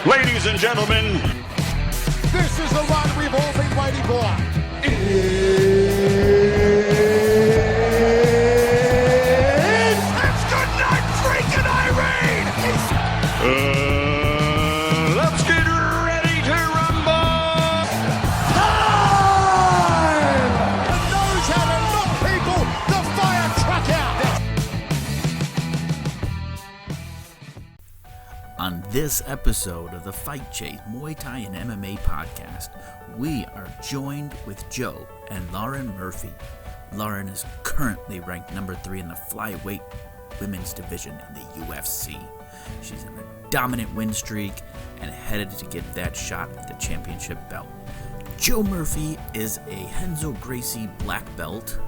Ladies and gentlemen, this is the one we've all been waiting for. It's good night, freaking Irene! Let's get ready to rumble! Time! And knows how to knock people the fire truck out. On this episode of the Fight Chase Muay Thai and MMA podcast, we are joined with Joe and Lauren Murphy. Lauren is currently ranked number 3 in the flyweight women's division in the UFC. She's in a dominant win streak and headed to get that shot at the championship belt. Joe Murphy is a Renzo Gracie black belt,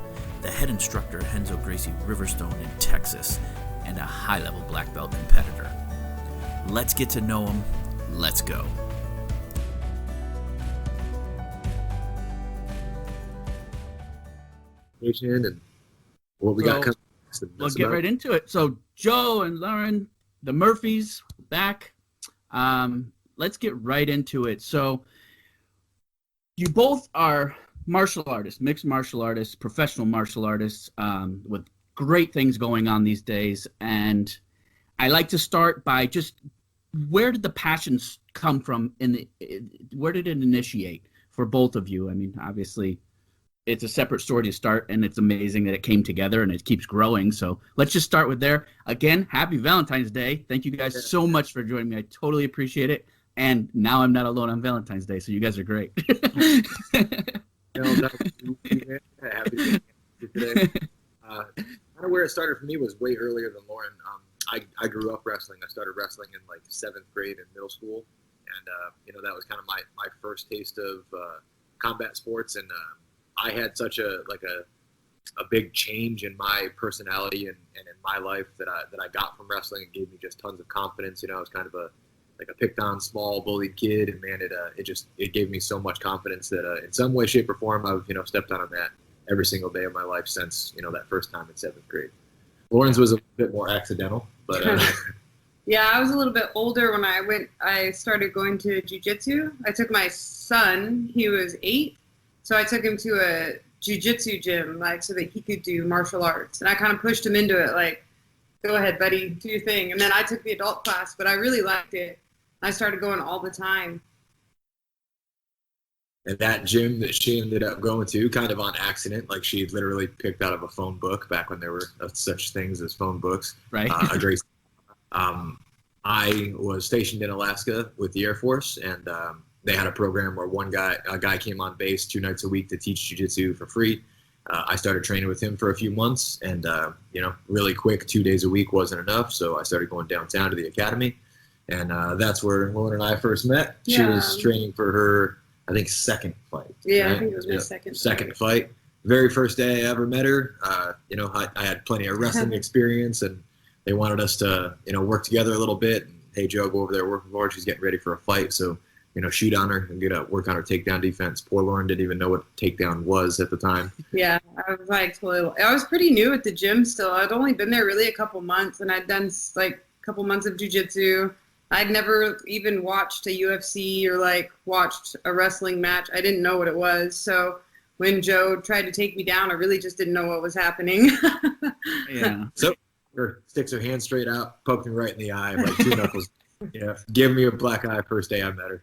the head instructor at Renzo Gracie Riverstone in Texas, and a high-level black belt competitor. Let's get to know him. Let's go. And what we got coming. We'll get right into it. So Joe and Lauren, the Murphys, back. Let's get right into it. So you both are martial artists, mixed martial artists, professional martial artists, with great things going on these days. And I like to start by just, where did the passions come from? Where did it initiate for both of you? I mean, obviously, it's a separate story to start, and it's amazing that it came together and it keeps growing. So let's just start with there. Again, happy Valentine's Day. Thank you guys so much for joining me. I totally appreciate it. And now I'm not alone on Valentine's Day, so you guys are great. Happy today. Kind of where it started for me was way earlier than Lauren. I grew up wrestling. I started wrestling in like 7th grade in middle school, and that was kind of my first taste of combat sports. And I had such a big change in my personality and in my life that I got from wrestling. It gave me just tons of confidence. I was kind of a picked on, small, bullied kid, and man, it gave me so much confidence that in some way, shape, or form, I've stepped on that every single day of my life since that first time in 7th grade. Lauren's was a bit more accidental, but yeah, I was a little bit older when I started going to jiu-jitsu. I took my son, he was 8, so I took him to a jiu-jitsu gym, so that he could do martial arts. And I kind of pushed him into it, go ahead, buddy, do your thing. And then I took the adult class, but I really liked it. I started going all the time. And that gym that she ended up going to, kind of on accident, she literally picked out of a phone book back when there were such things as phone books. Right. I was stationed in Alaska with the Air Force, and they had a program where a guy came on base 2 nights a week to teach jiu-jitsu for free. I started training with him for a few months, and really quick, 2 days a week wasn't enough, so I started going downtown to the academy, and that's where Lauren and I first met. Yeah. She was training for her, I think, second fight. Yeah, right? I think it was my second fight. Very first day I ever met her. I had plenty of wrestling experience, and they wanted us to, work together a little bit. And, hey, Joe, go over there, work with Lauren. She's getting ready for a fight, so shoot on her and work on her takedown defense. Poor Lauren didn't even know what takedown was at the time. Yeah, I was I was pretty new at the gym still. I'd only been there really a couple months, and I'd done a couple months of jiu-jitsu. I'd never even watched a UFC or watched a wrestling match. I didn't know what it was. So when Joe tried to take me down, I really just didn't know what was happening. Yeah. So her sticks her hand straight out, poked me right in the eye, 2 knuckles. Yeah, give me a black eye first day I met her.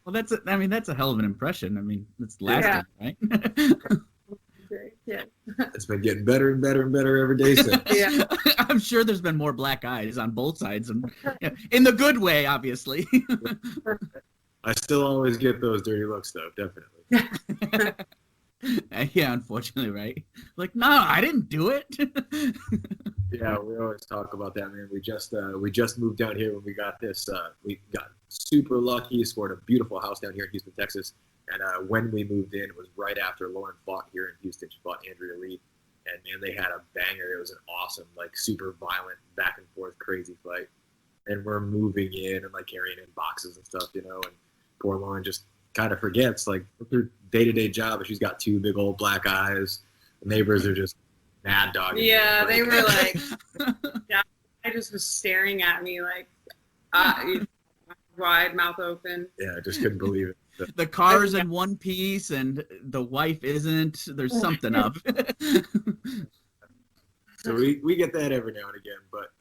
Well, that's a hell of an impression. I mean, it's lasting, right? Yeah. It's been getting better and better and better every day since. Yeah. I'm sure there's been more black eyes on both sides, and in the good way, obviously. I still always get those dirty looks, though, definitely. Yeah, unfortunately, right? No, I didn't do it. Yeah, we always talk about that, man. We just moved down here when we got this. We got super lucky, scored a beautiful house down here in Houston, Texas. And when we moved in, it was right after Lauren fought here in Houston. She fought Andrea Lee. And, man, they had a banger. It was an awesome, super violent, back and forth, crazy fight. And we're moving in and, carrying in boxes and stuff, and poor Lauren just kind of forgets, her day-to-day job, but she's got 2 big old black eyes. The neighbors are just mad dogging. Yeah, they were yeah, I just was staring at me wide, mouth open. Yeah, I just couldn't believe it. The car's in one piece and the wife isn't. There's something up. So we get that every now and again, but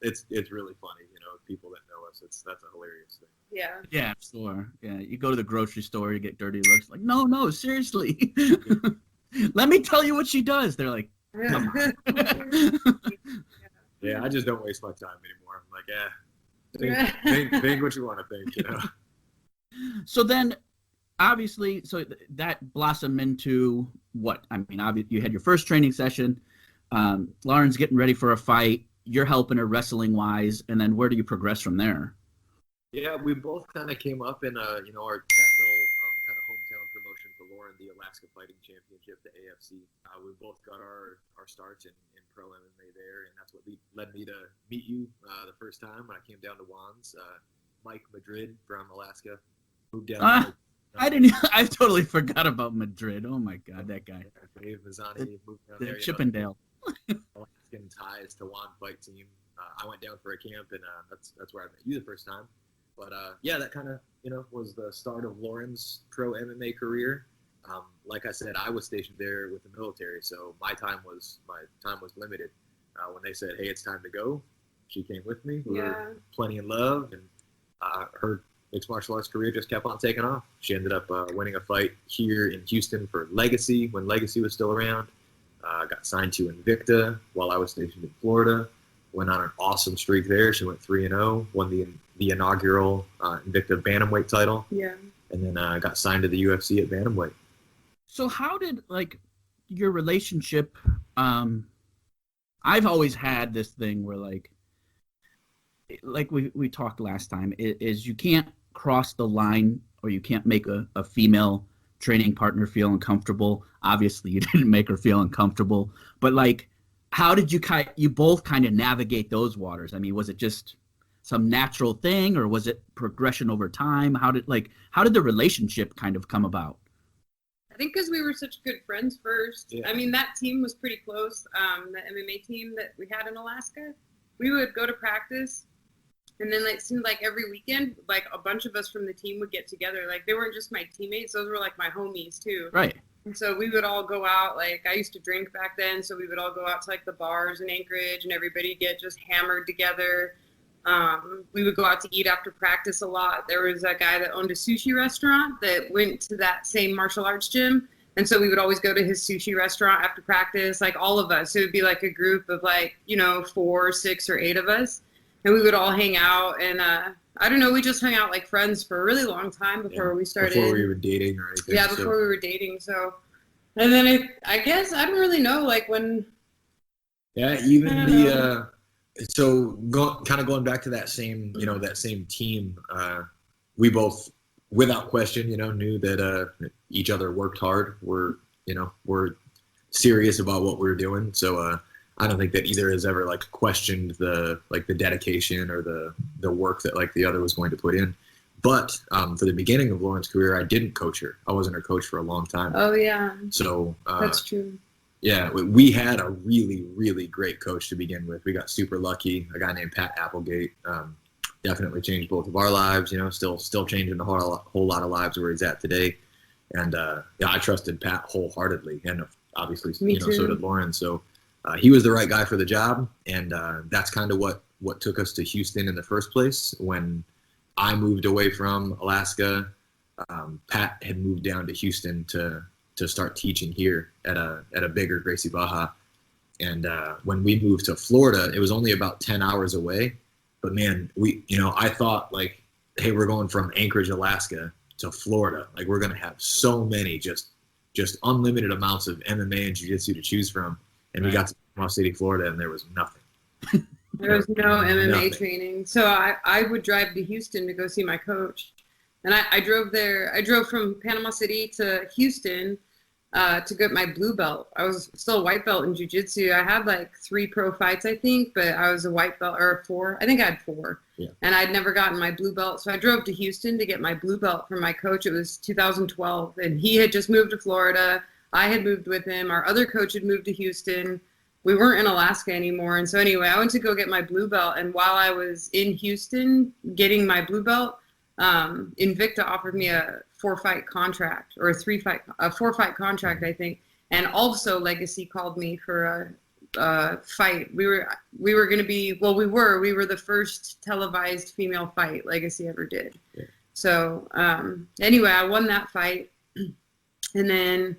it's really funny, people that know us. That's a hilarious thing. Yeah. Yeah, sure. Yeah, you go to the grocery store, you get dirty looks. Like, no, seriously. Let me tell you what she does. They're like, come on. Yeah, I just don't waste my time anymore. I'm like, think what you want to think, So then, obviously, that blossomed into what? I mean, obviously, you had your first training session. Lauren's getting ready for a fight. You're helping her wrestling-wise, and then where do you progress from there? Yeah, we both kind of came up in our that little kind of hometown promotion for Lauren, the Alaska Fighting Championship, the AFC. We both got our starts in pro MMA there, and that's what led me to meet you the first time when I came down to Juan's. Mike Madrid from Alaska moved down. I totally forgot about Madrid. Oh my God, that guy. Dave Mazzani moved down there. Chippendale. Alaskan ties to Juan fight team. I went down for a camp, and that's where I met you the first time. But yeah, that kind of was the start of Lauren's pro MMA career. Like I said, I was stationed there with the military, so my time was limited. When they said, "Hey, it's time to go," she came with me. We were plenty in love, and her mixed martial arts career just kept on taking off. She ended up winning a fight here in Houston for Legacy when Legacy was still around. Got signed to Invicta while I was stationed in Florida. Went on an awesome streak there. She went 3-0, won the inaugural Invicta bantamweight title. Yeah. And then got signed to the UFC at bantamweight. So how did your relationship? I've always had this thing where like we talked last time is you can't cross the line or you can't make a female training partner feel uncomfortable. Obviously you didn't make her feel uncomfortable, but how did you both kind of navigate those waters? I mean, was it just some natural thing or was it progression over time? How did the relationship kind of come about? I think because we were such good friends first. Yeah. I mean, that team was pretty close. The MMA team that we had in Alaska, we would go to practice, and then it seemed like every weekend, a bunch of us from the team would get together. They weren't just my teammates; those were my homies too. Right. And so we would all go out. I used to drink back then, so we would all go out to the bars in Anchorage, and everybody get just hammered together. We would go out to eat after practice a lot. There was a guy that owned a sushi restaurant that went to that same martial arts gym. And so we would always go to his sushi restaurant after practice, all of us. It would be a group of 4, 6, or 8 of us. And we would all hang out. And I don't know, we just hung out like friends for a really long time before we started. Before we were dating or anything. Yeah, before we were dating. So, and then I guess, I don't really know, when. Yeah, even so going back to that same, that same team, we both, without question, knew that each other worked hard. We're serious about what we're doing. So I don't think that either has ever questioned the dedication or the work that the other was going to put in. But for the beginning of Lauren's career, I didn't coach her. I wasn't her coach for a long time. Oh yeah. So that's true. Yeah, we had a really, really great coach to begin with. We got super lucky. A guy named Pat Applegate definitely changed both of our lives. Still changing a whole lot of lives where he's at today. And I trusted Pat wholeheartedly, and obviously, so did Lauren. So he was the right guy for the job, and that's kind of what took us to Houston in the first place. When I moved away from Alaska, Pat had moved down to Houston to start teaching here at a bigger Gracie Baja. And when we moved to Florida, it was only about 10 hours away. But man, I thought hey, we're going from Anchorage, Alaska to Florida. We're going to have so many just unlimited amounts of MMA and jiu-jitsu to choose from. And we got to Panama City, Florida, and there was nothing. There was no MMA training. So I would drive to Houston to go see my coach. And I drove there. I drove from Panama City to Houston to get my blue belt. I was still a white belt in jiu-jitsu. I had 3 pro fights, I think, but I was a white belt, or 4. I think I had 4. Yeah. And I'd never gotten my blue belt. So I drove to Houston to get my blue belt from my coach. It was 2012, and he had just moved to Florida. I had moved with him. Our other coach had moved to Houston. We weren't in Alaska anymore. And so anyway, I went to go get my blue belt. And while I was in Houston getting my blue belt, Invicta offered me a 4-fight contract or a 4-fight contract, I think. And also Legacy called me for a fight. We were going to be, we were the first televised female fight Legacy ever did. Yeah. So anyway, I won that fight. And then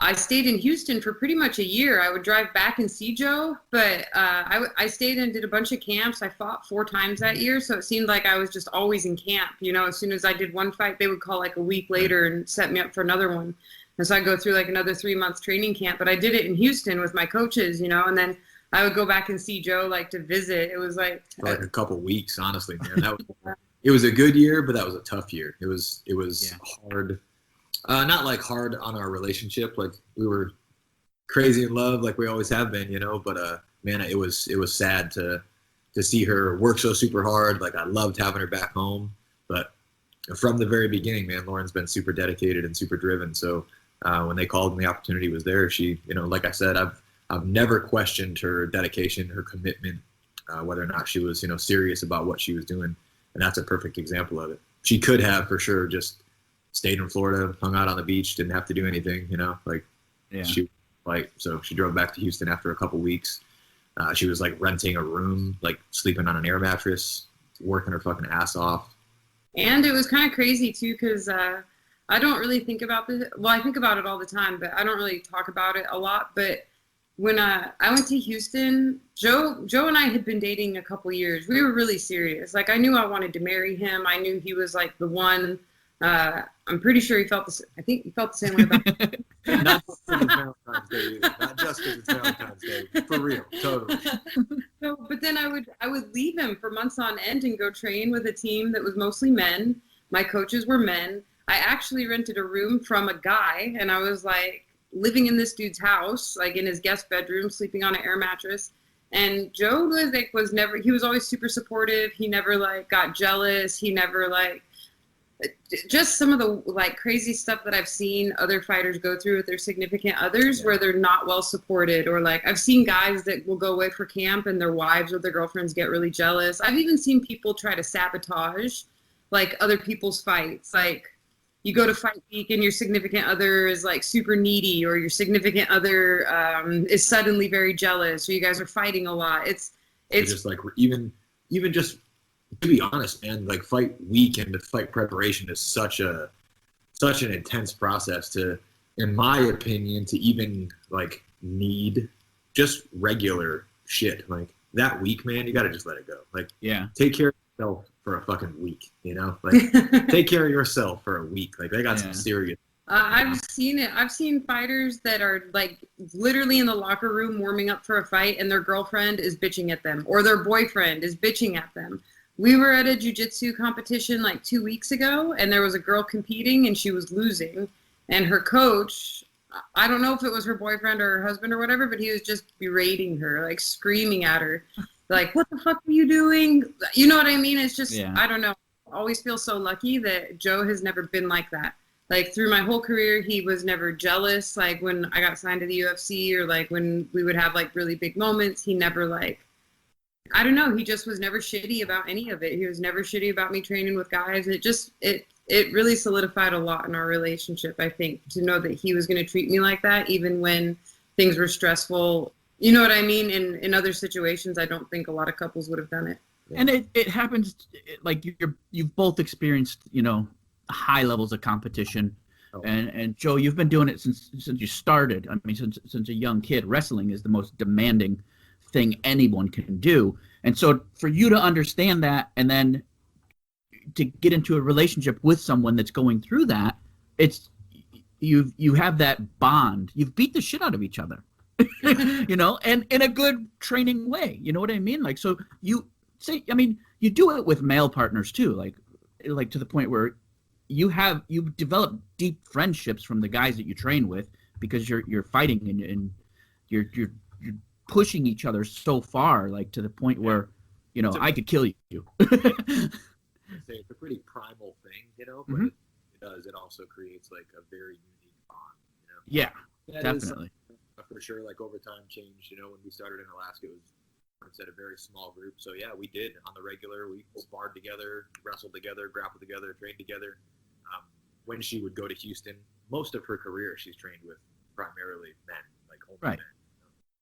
I stayed in Houston for pretty much a year. I would drive back and see Joe, but I stayed and did a bunch of camps. I fought 4 times that year, so it seemed like I was just always in camp. You know, as soon as I did one fight, they would call like a week later and set me up for another one. And so I'd go through like another 3-month training camp. But I did it in Houston with my coaches, you know, and then I would go back and see Joe like to visit. It was like for like a couple weeks, honestly, man. That was it was a good year, but that was a tough year. It was hard. Not like hard on our relationship, like we were crazy in love, like we always have been, you know. But man, it was sad to see her work so super hard. Like I loved having her back home, but from the very beginning, man, Lauren's been super dedicated and super driven. So when they called and the opportunity was there, she, you know, like I said, I've never questioned her dedication, her commitment, whether or not she was, you know, serious about what she was doing, and that's a perfect example of it. She could have for sure just stayed in Florida, hung out on the beach, didn't have to do anything, you know, like she like, so she drove back to Houston after a couple weeks. She was like renting a room, like sleeping on an air mattress, working her fucking ass off. And it was kind of crazy too, because I don't really think about this. Well, I think about it all the time, but I don't really talk about it a lot. But when I went to Houston, Joe and I had been dating a couple years. We were really serious. Like I knew I wanted to marry him. I knew he was like the one. I'm pretty sure he felt the. I think he felt the same way about me. Not just because it's Valentine's Day either. Not just because it's Valentine's Day. For real, totally. So, but then I would leave him for months on end and go train with a team that was mostly men. My coaches were men. I actually rented a room from a guy, and I was like living in this dude's house, like in his guest bedroom, sleeping on an air mattress. And Joe was never. He was always super supportive. He never like got jealous. He never like. Just some of the like crazy stuff that I've seen other fighters go through with their significant others where they're not well supported, or like I've seen guys that will go away for camp and their wives or their girlfriends get really jealous. I've even seen people try to sabotage like other people's fights. Like you go to fight week and your significant other is like super needy, or your significant other is suddenly very jealous, or you guys are fighting a lot. It's just like even just to be honest, man, like fight week and the fight preparation is such an intense process to, in my opinion, to even like need just regular shit. Like that week, man, you got to just let it go. Like, take care of yourself for a fucking week, you know, like take care of yourself for a week. Like they got some serious. I've seen it. I've seen fighters that are like literally in the locker room warming up for a fight and their girlfriend is bitching at them, or their boyfriend is bitching at them. We were at a jiu-jitsu competition like 2 weeks ago, and there was a girl competing, and she was losing. And her coach, I don't know if it was her boyfriend or her husband or whatever, but he was just berating her, like screaming at her, like, what the fuck are you doing? You know what I mean? It's just, I don't know. I always feel so lucky that Joe has never been like that. Like through my whole career, he was never jealous. Like when I got signed to the UFC, or like when we would have like really big moments, he never like, I don't know. He just was never shitty about any of it. He was never shitty about me training with guys. It really solidified a lot in our relationship, I think, to know that he was going to treat me like that, even when things were stressful. You know what I mean? In other situations, I don't think a lot of couples would have done it. And it happens like you've both experienced, you know, high levels of competition. And Joe, you've been doing it since you started. I mean, since a young kid. Wrestling is the most demanding thing anyone can do, and so for you to understand that and then to get into a relationship with someone that's going through that, it's you have that bond. You've beat the shit out of each other, you know, and in a good training way, you know what I mean? Like, so you say, I mean, you do it with male partners too, like to the point where you've developed deep friendships from the guys that you train with, because you're fighting and you're pushing each other so far, like to the point where, you know, I could kill you. It's a pretty primal thing, you know, but it also creates like a very unique bond, you know? Yeah, that definitely. For sure, like over time changed, you know, when we started in Alaska, it was at a very small group. So yeah, we did on the regular. We sparred together, wrestled together, grappled together, trained together. When she would go to Houston, most of her career she's trained with primarily men, like only Right. men.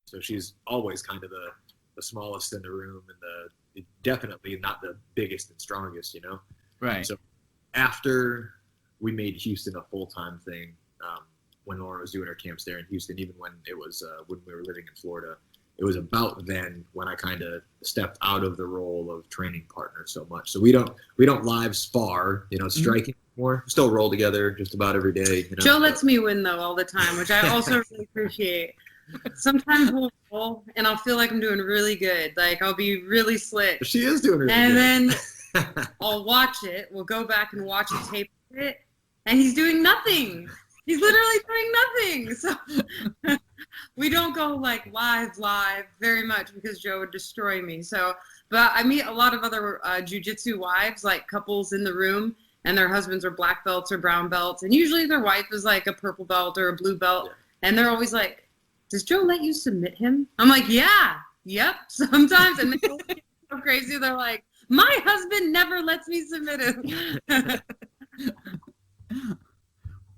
So she's always kind of the smallest in the room and definitely not the biggest and strongest, you know. Right. So after we made Houston a full-time thing, when Lauren was doing her camps there in Houston, even when it was when we were living in Florida, it was about then when I kind of stepped out of the role of training partner so much. So we don't live spar, you know, striking more. Still roll together just about every day. You know? Joe lets me win though all the time, which I also really appreciate. Sometimes we'll roll and I'll feel like I'm doing really good. Like I'll be really slick. She is doing really And good. then I'll watch it. We'll go back and watch a tape of it, and he's doing nothing. He's literally doing nothing. So we don't go like live very much because Joe would destroy me. So, but I meet a lot of other jiu-jitsu wives, like couples in the room, and their husbands are black belts or brown belts, and usually their wife is like a purple belt or a blue belt, and they're always like, "Does Joe let you submit him?" I'm like, "Yeah, yep." Sometimes, and they get so crazy. They're like, "My husband never lets me submit him."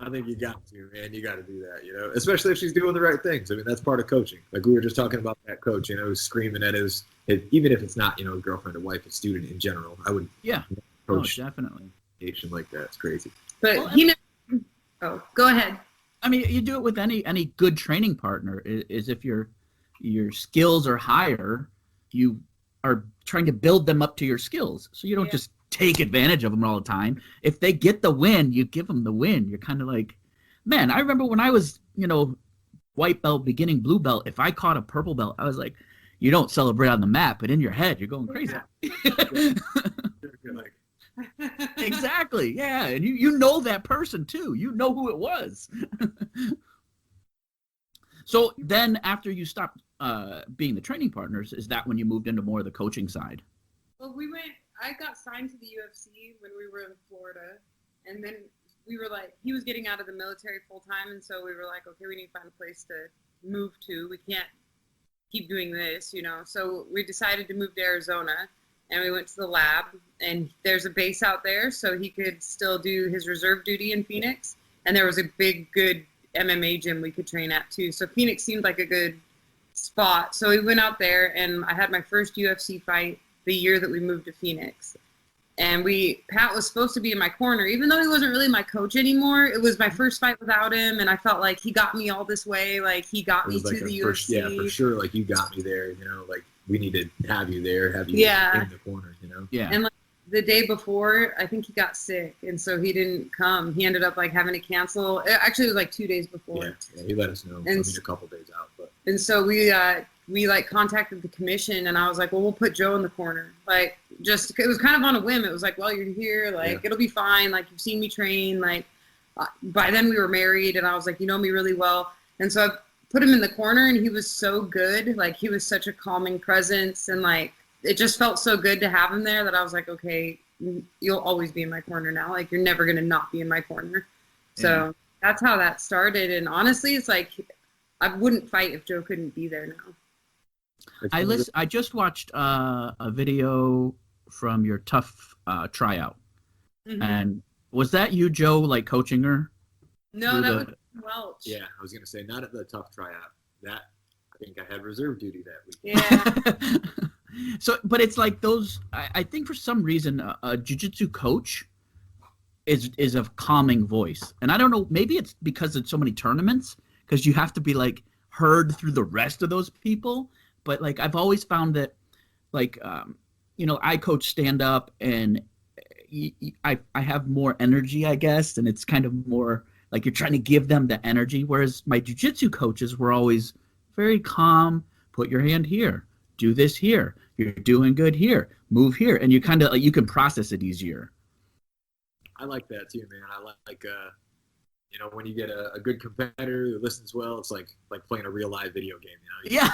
I think you got to, man. You got to do that, you know, especially if she's doing the right things. I mean, that's part of coaching. Like we were just talking about that coach, you know, who's screaming at his even if it's not, you know, a girlfriend or wife, a student in general. I would coach definitely. like that. It's crazy. But Well, he knows. Oh, go ahead. I mean, you do it with any good training partner. Is if your skills are higher, you are trying to build them up to your skills. So you don't just take advantage of them all the time. If they get the win, you give them the win. You're kind of like, man, I remember when I was, you know, white belt, beginning blue belt, if I caught a purple belt, I was like, you don't celebrate on the mat, but in your head, you're going crazy. You're like, Exactly. Yeah. And you know that person too. You know who it was. So then after you stopped being the training partners, is that when you moved into more of the coaching side? Well, I got signed to the UFC when we were in Florida, and then we were like, he was getting out of the military full time, and so we were like, okay, we need to find a place to move to. We can't keep doing this, you know. So we decided to move to Arizona, and we went to the lab, and there's a base out there, so he could still do his reserve duty in Phoenix, and there was a big, good MMA gym we could train at too. So Phoenix seemed like a good spot. So we went out there, and I had my first UFC fight the year that we moved to Phoenix. And Pat was supposed to be in my corner, even though he wasn't really my coach anymore. It was my first fight without him, and I felt like he got me all this way. Like, he got me to the UFC. Yeah, for sure. Like, you got me there, you know, like, we need to have you there, have you in the corner, you know? Yeah. And, like, the day before, I think he got sick, and so he didn't come. He ended up, like, having to cancel. Actually, it was, like, 2 days before. Yeah, he let us know. And a couple days out. But And so we like contacted the commission, and I was like, well, we'll put Joe in the corner. Like, just, it was kind of on a whim. It was like, well, you're here, like, it'll be fine. Like, you've seen me train. Like, by then we were married, and I was like, you know me really well. And so I put him in the corner, and he was so good. Like, he was such a calming presence, and like, it just felt so good to have him there that I was like, okay, you'll always be in my corner now. Like, you're never going to not be in my corner. So that's how that started. And honestly, it's like, I wouldn't fight if Joe couldn't be there now. I just watched a video from your tough tryout. Mm-hmm. And was that you, Joe, like coaching her? No, that was Welch. yeah, I was going to say, not at the tough tryout. That, I think I had reserve duty that week. Yeah. So, but it's like those, I think for some reason, a jiu-jitsu coach is a calming voice. And I don't know, maybe it's because it's so many tournaments, because you have to be like heard through the rest of those people. But like, I've always found that like, you know, I coach stand up, and I have more energy, I guess. And it's kind of more like you're trying to give them the energy. Whereas my jiu-jitsu coaches were always very calm. Put your hand here. Do this here. You're doing good here. Move here. And you kind of like, you can process it easier. I like that too, man. I like, you know, when you get a good competitor who listens well, it's like playing a real live video game, you know? Yeah.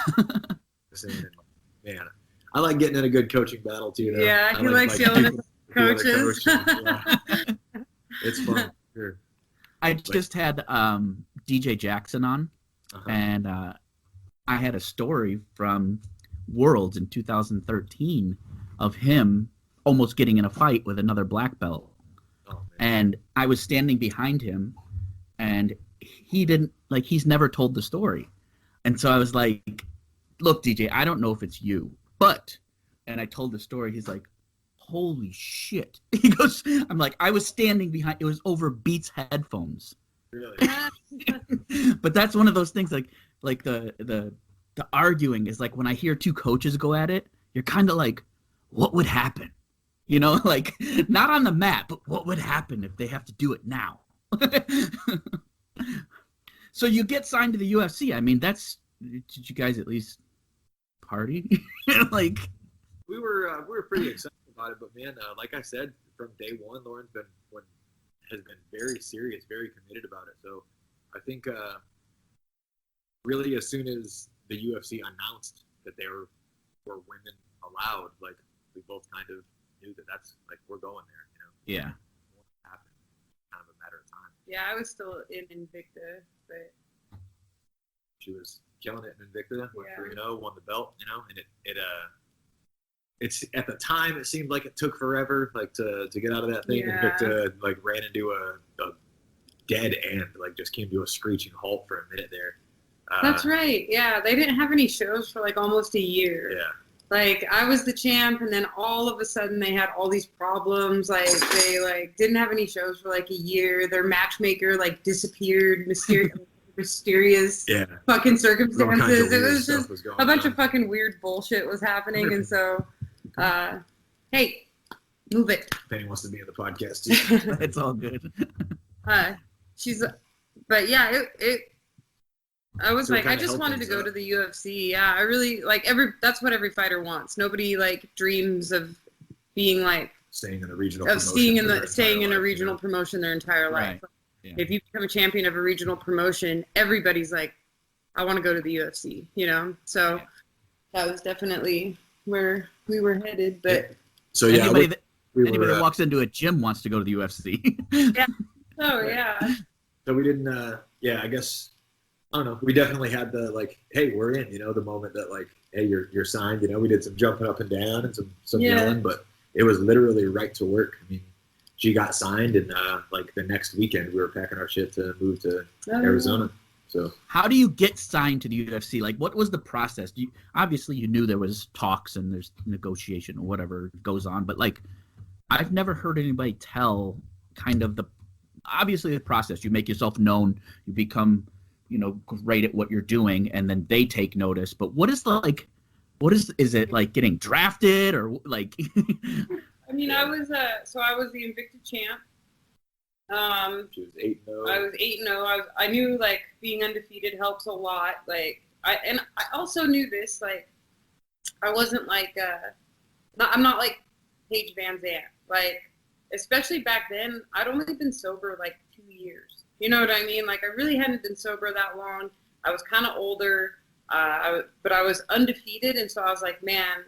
Man, I like getting in a good coaching battle too. Though. Yeah, he likes yelling at coaches. Yeah. It's fun. Sure. I just had DJ Jackson on, and I had a story from Worlds in 2013 of him almost getting in a fight with another black belt. Oh, man. And I was standing behind him, and he didn't, like, he's never told the story. And so I was like, look, DJ, I don't know if it's you, but, and I told the story. He's like, holy shit. He goes, I'm like, I was standing behind, it was over Beats headphones. Really? But that's one of those things, like the arguing is like when I hear two coaches go at it, you're kind of like, what would happen? You know, like not on the mat, but what would happen if they have to do it now? So you get signed to the UFC. I mean, did you guys at least party? Like, we were pretty excited about it, but man, like I said, from day one, Lauren's has been very serious, very committed about it. So I think really as soon as the UFC announced that there were women allowed, like we both kind of knew that's like we're going there, you know. Yeah. It won't happen. Kind of a matter of time. Yeah, I was still in Invicta, but She was killing it in Invicta, went Yeah. 3-0, won the belt, you know, and it's at the time it seemed like it took forever, like to get out of that thing. Yeah. Invicta like ran into a dead end, like just came to a screeching halt for a minute there. that's right. Yeah, they didn't have any shows for like almost a year. Yeah. Like I was the champ, and then all of a sudden they had all these problems. Like they like didn't have any shows for like a year. Their matchmaker like disappeared, mysterious Yeah. fucking All kinds of circumstances. It weird was stuff just was going a bunch on. of fucking weird bullshit was happening, and so, hey, move it. Penny wants to be in the podcast too. It's all good. But yeah, I was So it like, I kinda just helped wanted to things go out. to the UFC. Yeah, I really like that's what every fighter wants. Nobody like dreams of being like Staying in a regional of promotion. staying in a life, regional you know? promotion their entire life. Right. Yeah. If you become a champion of a regional promotion, everybody's like, I want to go to the UFC, you know? So that was definitely where we were headed. But So yeah, Anybody that we that walks into a gym wants to go to the UFC. oh yeah. So we didn't, I guess, I don't know. We definitely had the, like, hey, we're in, you know, the moment that, like, hey, you're signed, you know. We did some jumping up and down and some Yeah. yelling, but it was literally right to work. I mean, she got signed, and, like, the next weekend we were packing our shit to move to Arizona. So How do you get signed to the UFC? Like, what was the process? Obviously, you knew there was talks and there's negotiation or whatever goes on, but, like, I've never heard anybody tell kind of obviously the process. You make yourself known, you become, you know, great at what you're doing, and then they take notice. But what is is it like getting drafted or like? I mean, I was the Invicta champ. she was 8-0. I was 8-0. I knew like being undefeated helps a lot. Like I also knew this. Like I wasn't like I'm not like Paige Van Zandt. Like especially back then, I'd only been sober like 2 years. You know what I mean? Like I really hadn't been sober that long. I was kind of older, but I was undefeated, and so I was like, man,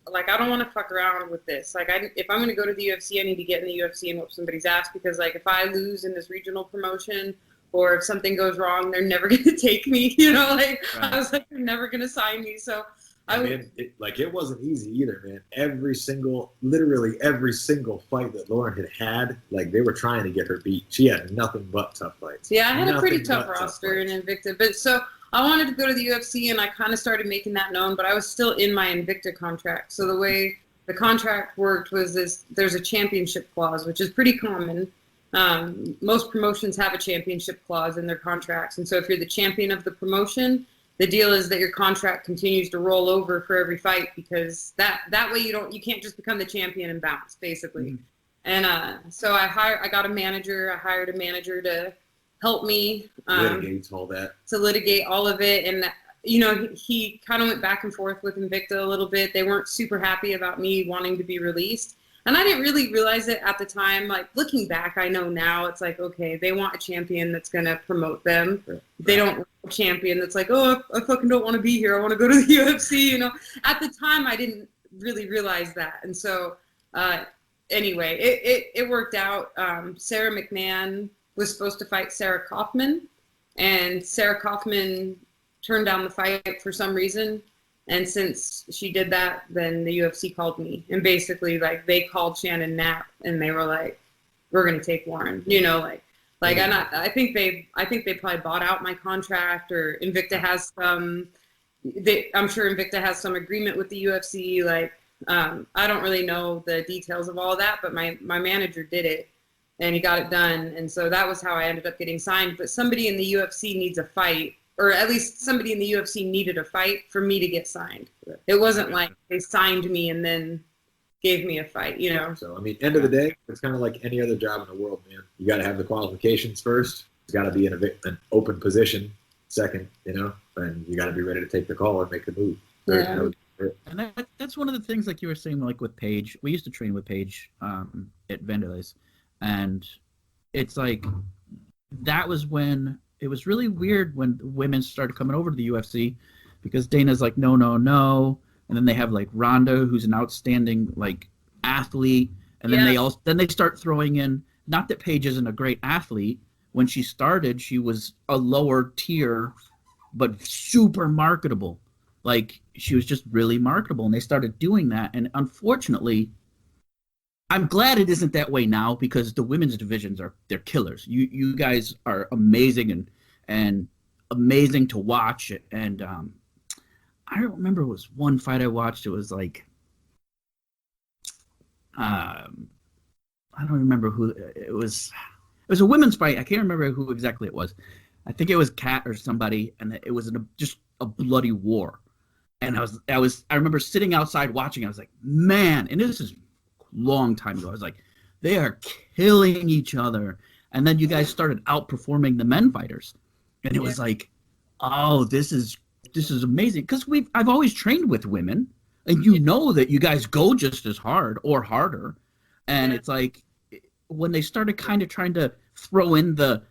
like I don't want to fuck around with this. Like if I'm going to go to the UFC, I need to get in the UFC and whoop somebody's ass, because like if I lose in this regional promotion or if something goes wrong, they're never going to take me. You know, like Right. I was like, they're never going to sign me. So It wasn't easy either, man. Literally every single fight that Lauren had, like they were trying to get her beat. She had nothing but tough fights. Yeah, I had a pretty Nothing tough but roster in fights. Invicta. But so I wanted to go to the UFC, and I kind of started making that known, but I was still in my Invicta contract. So the way the contract worked was there's a championship clause, which is pretty common. Most promotions have a championship clause in their contracts. And so if you're the champion of the promotion, the deal is that your contract continues to roll over for every fight, because that way you can't just become the champion and bounce, basically. Mm-hmm. And so I got a manager. I hired a manager to help me Litigates all that. to litigate all of it. And you know, he kind of went back and forth with Invicta a little bit. They weren't super happy about me wanting to be released. And I didn't really realize it at the time. Like looking back, I know now it's like, okay, they want a champion that's going to promote them. They don't want a champion that's like, oh, I fucking don't want to be here. I want to go to the UFC. You know, at the time, I didn't really realize that. And so anyway, it worked out. Sarah McMahon was supposed to fight Sarah Kaufman, and Sarah Kaufman turned down the fight for some reason. And since she did that, then the UFC called me, and basically like they called Shannon Knapp, and they were like, "We're gonna take Lauren," I think they probably bought out my contract, or Invicta has some. I'm sure Invicta has some agreement with the UFC. Like, I don't really know the details of all of that, but my manager did it, and he got it done, and so that was how I ended up getting signed. But somebody in the UFC needs a fight. Or at least somebody in the UFC needed a fight for me to get signed. It wasn't like they signed me and then gave me a fight, you know? So, I mean, end of the day, it's kind of like any other job in the world, man. You got to have the qualifications first. It's got to be in an open position second, you know? And you got to be ready to take the call and make the move. Yeah. And that's one of the things, like you were saying, like with Paige. We used to train with Paige at Vanderleys. And it's like, that was when... It was really weird when women started coming over to the UFC, because Dana's like, no. And then they have like Ronda, who's an outstanding like athlete. And then they start throwing in, not that Paige isn't a great athlete. When she started, she was a lower tier, but super marketable. Like, she was just really marketable. And they started doing that. And unfortunately, I'm glad it isn't that way now, because the women's divisions they're killers. You guys are amazing and amazing to watch. And I don't remember, it was one fight I watched. It was like I don't remember who it was. It was a women's fight. I can't remember who exactly it was. I think it was Kat or somebody, and it was just a bloody war. And I remember sitting outside watching. I was like, man, and this is long time ago. I was like, they are killing each other. And then you guys started outperforming the men fighters, and it was like, oh, this is amazing, because I've always trained with women, and you know that you guys go just as hard or harder. And it's like, when they started kind of trying to throw in the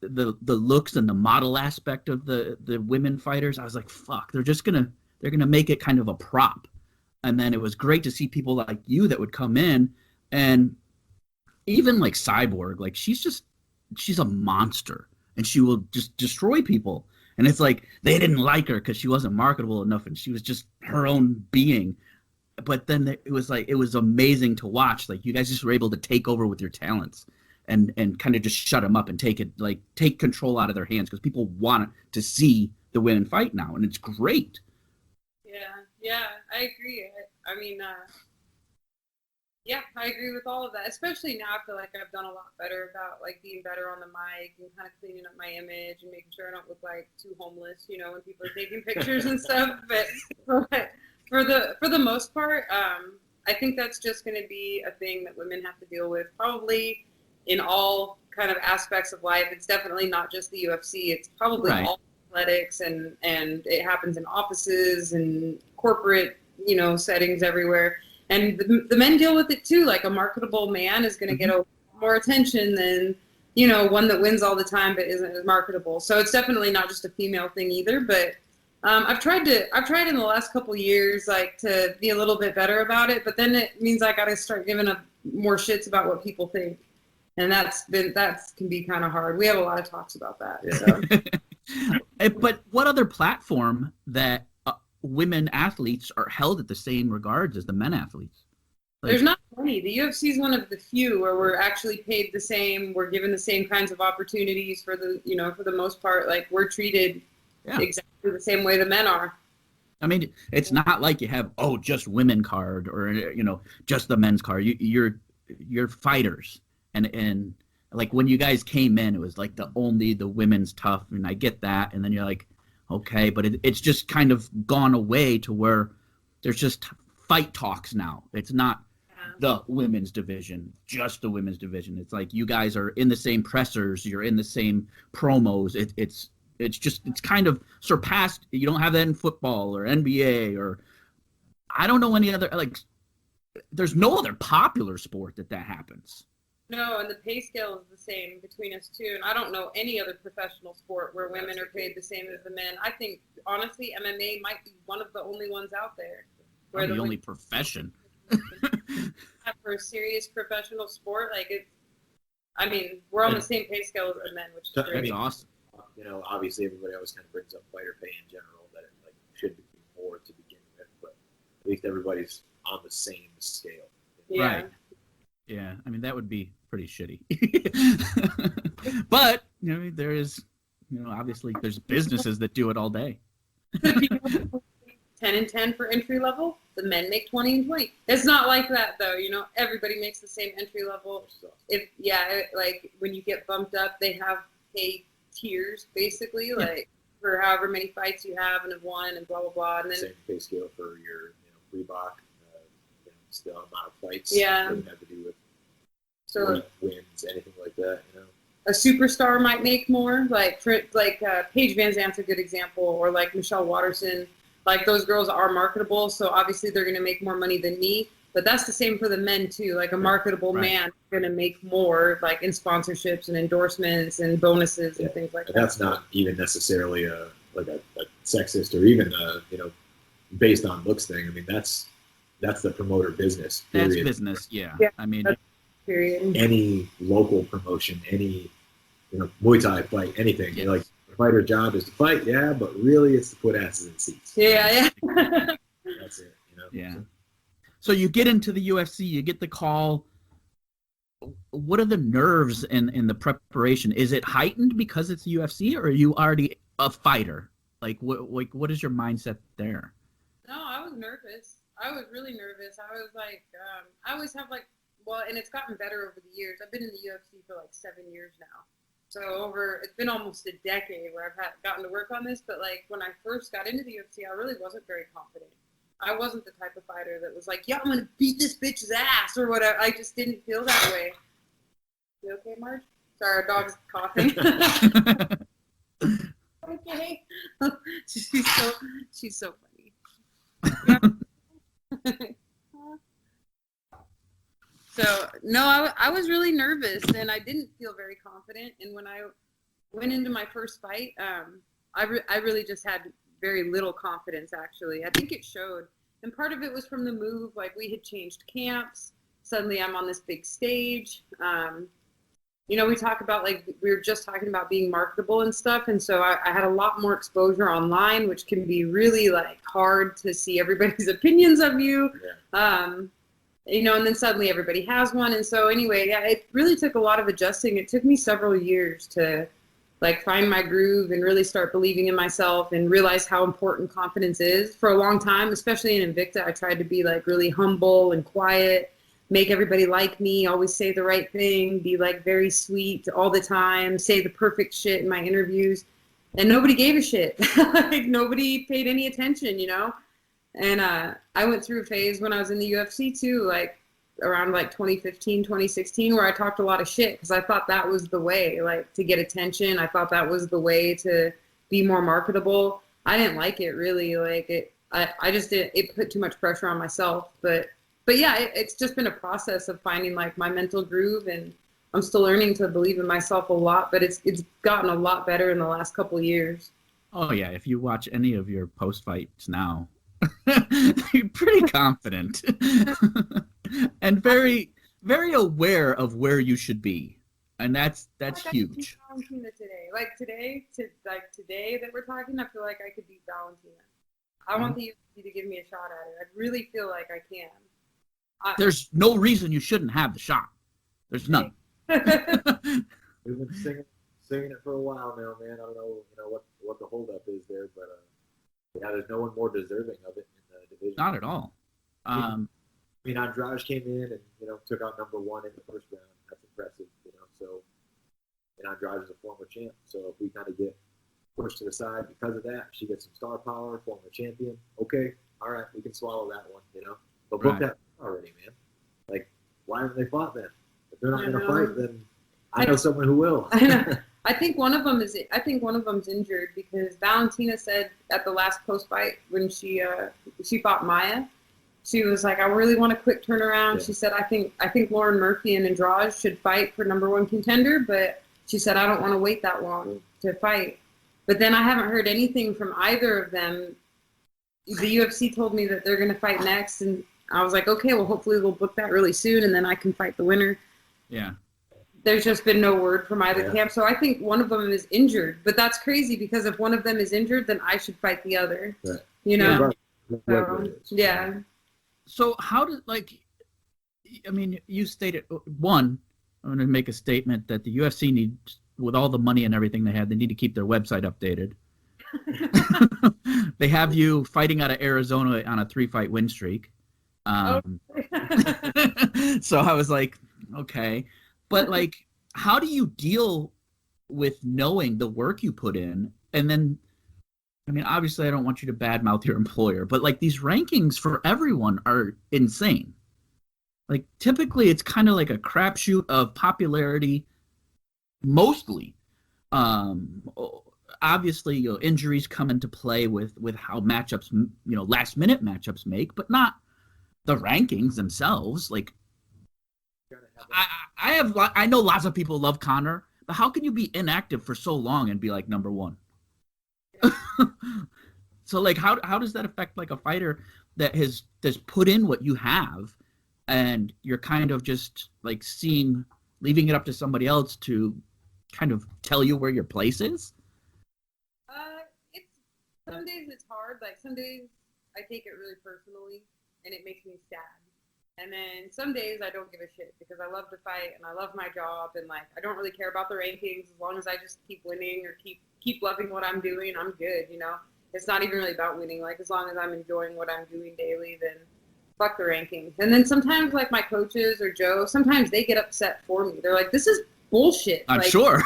looks and the model aspect of the women fighters, I was like, fuck, they're gonna make it kind of a prop. And then it was great to see people like you that would come in, and even like Cyborg, like she's a monster, and she will just destroy people. And it's like, they didn't like her because she wasn't marketable enough, and she was just her own being. But then it was amazing to watch. Like, you guys just were able to take over with your talents and kind of just shut them up and take control out of their hands, because people want to see the women fight now, and it's great. Yeah, I agree. I agree with all of that. Especially now, I feel like I've done a lot better about like being better on the mic and kind of cleaning up my image and making sure I don't look like too homeless, you know, when people are taking pictures and stuff. But for the most part, I think that's just going to be a thing that women have to deal with, probably in all kind of aspects of life. It's definitely not just the UFC. It's probably all athletics, and it happens in offices and corporate, you know, settings everywhere. And the men deal with it too. Like, a marketable man is going to get more attention than, you know, one that wins all the time but isn't as marketable. So it's definitely not just a female thing either. But I've tried in the last couple of years, like, to be a little bit better about it. But then it means I got to start giving up more shits about what people think, and that can be kind of hard. We have a lot of talks about that. So. But what other platform that women athletes are held at the same regards as the men athletes? Like, there's not many. The UFC is one of the few where we're actually paid the same. We're given the same kinds of opportunities for the most part. Like, we're treated exactly the same way the men are. I mean, it's not like you have just women card, or, you know, just the men's card. You're fighters, and like, when you guys came in, it was like the women's tough, and I get that, and then you're like, okay, but it's just kind of gone away to where there's just fight talks now. It's not the women's division, just the women's division. It's like, you guys are in the same pressers, you're in the same promos. It's kind of surpassed. You don't have that in football or NBA, or I don't know any other, like, there's no other popular sport that happens. No, and the pay scale is the same between us too. And I don't know any other professional sport where women are paid the same as the men. I think, honestly, MMA might be one of the only ones out there. Where the only profession. For a serious professional sport, we're on the same pay scale as the men, which is great. That's awesome. You know, obviously everybody always kind of brings up fighter pay in general, that it should be more to begin least everybody's on the same scale. Yeah. Right. Yeah, I mean that would be pretty shitty. But there is, obviously there's businesses that do it all day. 10 and 10 for entry level. The men make 20 and 20. It's not like that though. Everybody makes the same entry level. Like when you get bumped up, they have pay tiers basically, like for however many fights you have and have won and blah blah blah. And then same pay scale for your Reebok. The amount of fights. Yeah. Doesn't have to do with so wins, anything like that. A superstar might make more. Like Paige Van Zant's a good example, or like Michelle Watterson. Like those girls are marketable, so obviously they're going to make more money than me. But that's the same for the men too. Like a marketable man is going to make more, like in sponsorships and endorsements and bonuses and things like that. That's not even necessarily a sexist or even based on looks thing. I mean, that's the promoter business. Period. That's business, yeah. I mean, period. Any local promotion, any Muay Thai fight, anything. Yes. Like the fighter's job is to fight, yeah, but really it's to put asses in seats. Yeah. That's it. Yeah. So you get into the UFC, you get the call. What are the nerves in the preparation? Is it heightened because it's the UFC, or are you already a fighter? Like what is your mindset there? No, I was nervous. I was really nervous. I was like, I always have and it's gotten better over the years. I've been in the UFC for 7 years now. So it's been almost a decade where I've gotten to work on this. But when I first got into the UFC, I really wasn't very confident. I wasn't the type of fighter that was like, yeah, I'm going to beat this bitch's ass or whatever. I just didn't feel that way. You okay, Marge? Sorry, our dog's coughing. Okay. She's so funny. Yeah. So, no, I was really nervous and I didn't feel very confident. And when I went into my first fight, I really just had very little confidence, actually. I think it showed. And part of it was from the move. We had changed camps. Suddenly I'm on this big stage. We talk about, we were just talking about being marketable and stuff. And so I had a lot more exposure online, which can be really, hard to see everybody's opinions of you. Yeah. And then suddenly everybody has one. And so anyway, yeah, it really took a lot of adjusting. It took me several years to find my groove and really start believing in myself and realize how important confidence is. For a long time, especially in Invicta, I tried to be really humble and quiet, make everybody like me, always say the right thing, be very sweet all the time, say the perfect shit in my interviews. And nobody gave a shit. Nobody paid any attention, And I went through a phase when I was in the UFC too, around 2015, 2016, where I talked a lot of shit because I thought that was the way, to get attention. I thought that was the way to be more marketable. I didn't like it really. I just didn't. It put too much pressure on myself. But yeah, it's just been a process of finding my mental groove, and I'm still learning to believe in myself a lot. But it's gotten a lot better in the last couple of years. Oh yeah, if you watch any of your post fights now. You're pretty confident and very, very aware of where you should be, and that's huge. Valentina today, today that we're talking, I feel like I could beat Valentina. I want the UFC to give me a shot at it. I really feel like I can. There's no reason you shouldn't have the shot. There's none. We've been singing it for a while now, man. I don't know, what the holdup is there, but yeah, there's no one more deserving of it in the division. Not at all. Andrade came in and took out number one in the first round. That's impressive, So, Andrade is a former champ. So if we kind of get pushed to the side because of that, she gets some star power, former champion. Okay, all right, we can swallow that one, But book that already, man. Why haven't they fought then? If they're not going to fight, then I know someone who will. I know. I think one of them's injured because Valentina said at the last post fight when she fought Maya, she was like, I really want a quick turnaround. Yeah. She said, I think Lauren Murphy and Andrade should fight for number one contender, but she said I don't want to wait that long to fight. But then I haven't heard anything from either of them. The UFC told me that they're going to fight next, and I was like, okay, well hopefully they'll book that really soon, and then I can fight the winner. Yeah. There's just been no word from either camp. So I think one of them is injured. But that's crazy because if one of them is injured, then I should fight the other. Right. So, yeah. So how does I mean, you stated one. I'm going to make a statement that the UFC needs, with all the money and everything they have, they need to keep their website updated. They have you fighting out of Arizona on a 3-fight win streak. So I was like, okay, but like, how do you deal with knowing the work you put in? And then, I mean, obviously I don't want you to badmouth your employer, but like these rankings for everyone are insane. Like typically it's kind of like a crapshoot of popularity, mostly. Obviously, you know, injuries come into play with how matchups, you know, last minute matchups make, but not the rankings themselves. Like, I know lots of people love Conor, but how can you be inactive for so long and be like number one? So like, how does that affect like a fighter that has put in what you have, and you're kind of just like leaving it up to somebody else to kind of tell you where your place is? Some days it's hard. Like some days I take it really personally and it makes me sad. And then some days I don't give a shit because I love to fight and I love my job and like I don't really care about the rankings as long as I just keep winning or keep loving what I'm doing. I'm good, you know. It's not even really about winning. Like as long as I'm enjoying what I'm doing daily, then fuck the rankings. And then sometimes like my coaches or Joe, sometimes they get upset for me. They're like, this is bullshit. I'm like, sure.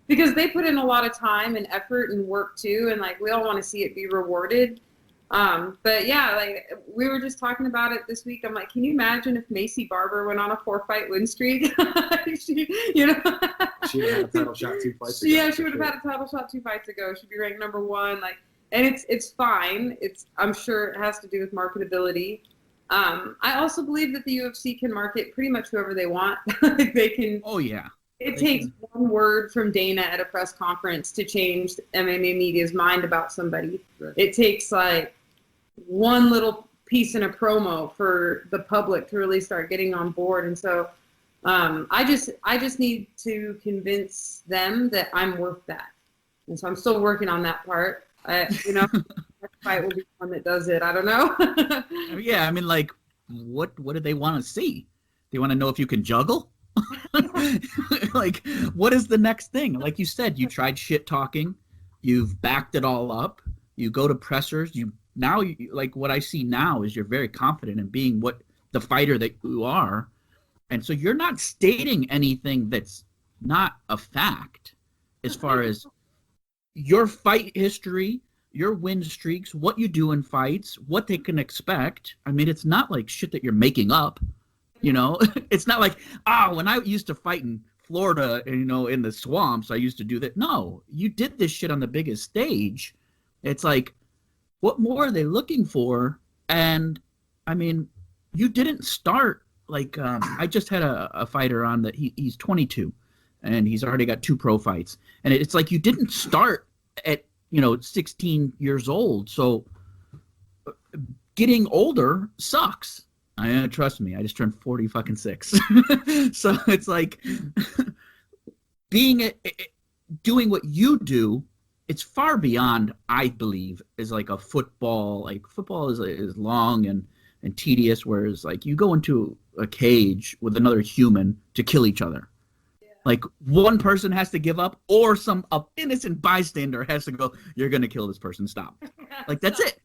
because they put in a lot of time and effort and work too, and like we all want to see it be rewarded. But yeah, like we were just talking about it this week. I'm like, can you imagine if Macy Barber went on a 4-fight win streak? You know, she would have had a title shot 2 fights ago. Yeah, she would have had a title shot 2 fights ago. She'd be ranked number 1. Like, and it's fine. I'm sure it has to do with marketability. I also believe that the UFC can market pretty much whoever they want. Like they can. Oh yeah. It takes one word from Dana at a press conference to change MMA media's mind about somebody. Right. It takes like one little piece in a promo for the public to really start getting on board. And so I just need to convince them that I'm worth that. And so I'm still working on that part. You know, next fight will be one that does it. I don't know. Yeah, I mean, like, what do they want to see? They want to know if you can juggle? Like, what is the next thing? Like you said, you tried shit talking, you've backed it all up, you go to pressers, like what I see now is you're very confident in being what the fighter that you are. And so you're not stating anything that's not a fact as far as your fight history, your win streaks, what you do in fights, what they can expect. I mean, it's not like shit that you're making up. You know, it's not like, when I used to fight in Florida, you know, in the swamps, I used to do that. No, you did this shit on the biggest stage. It's like, what more are they looking for? And I mean, you didn't start like, I just had a fighter on that he's 22 and he's already got 2 pro fights. And it's like, you didn't start at, 16 years old. So getting older sucks. Trust me, I just turned 46. So it's like doing what you do, it's far beyond, I believe, is like a football. Like football is long and tedious, whereas like you go into a cage with another human to kill each other. Yeah. Like one person has to give up, or some innocent bystander has to go, you're gonna kill this person, stop. Like that's it.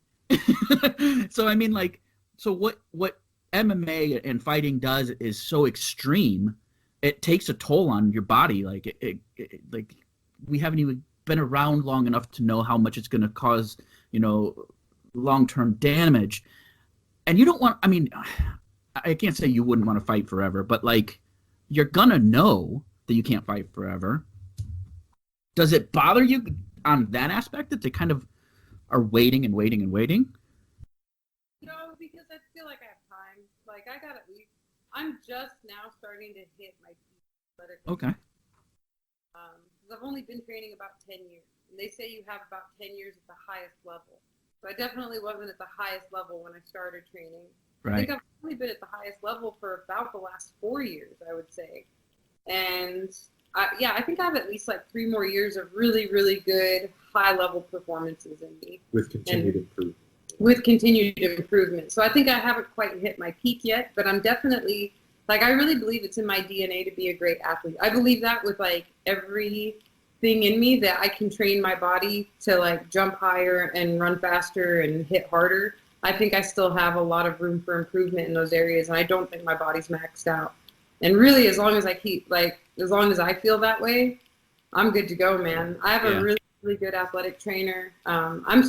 So I mean, like, so what MMA and fighting does is so extreme, it takes a toll on your body. Like like we haven't even been around long enough to know how much it's going to cause, long-term damage. And you don't want, I mean, I can't say you wouldn't want to fight forever, but like you're going to know that you can't fight forever. Does it bother you on that aspect that they kind of are waiting and waiting and waiting? No, because I feel like I have time. Like I'm just now starting to hit my peak. Okay. I've only been training about 10 years. And they say you have about 10 years at the highest level. So I definitely wasn't at the highest level when I started training. Right. I think I've only been at the highest level for about the last 4 years, I would say. And I think I have at least like 3 more years of really, really good high-level performances in me. With continued improvement. with continued improvement. So I think I haven't quite hit my peak yet, but I'm definitely, like, I really believe it's in my DNA to be a great athlete. I believe that with, like, everything in me, that I can train my body to, like, jump higher and run faster and hit harder. I think I still have a lot of room for improvement in those areas, and I don't think my body's maxed out. And really, as long as I keep, like, as long as I feel that way, I'm good to go, man. I have a really good athletic trainer. I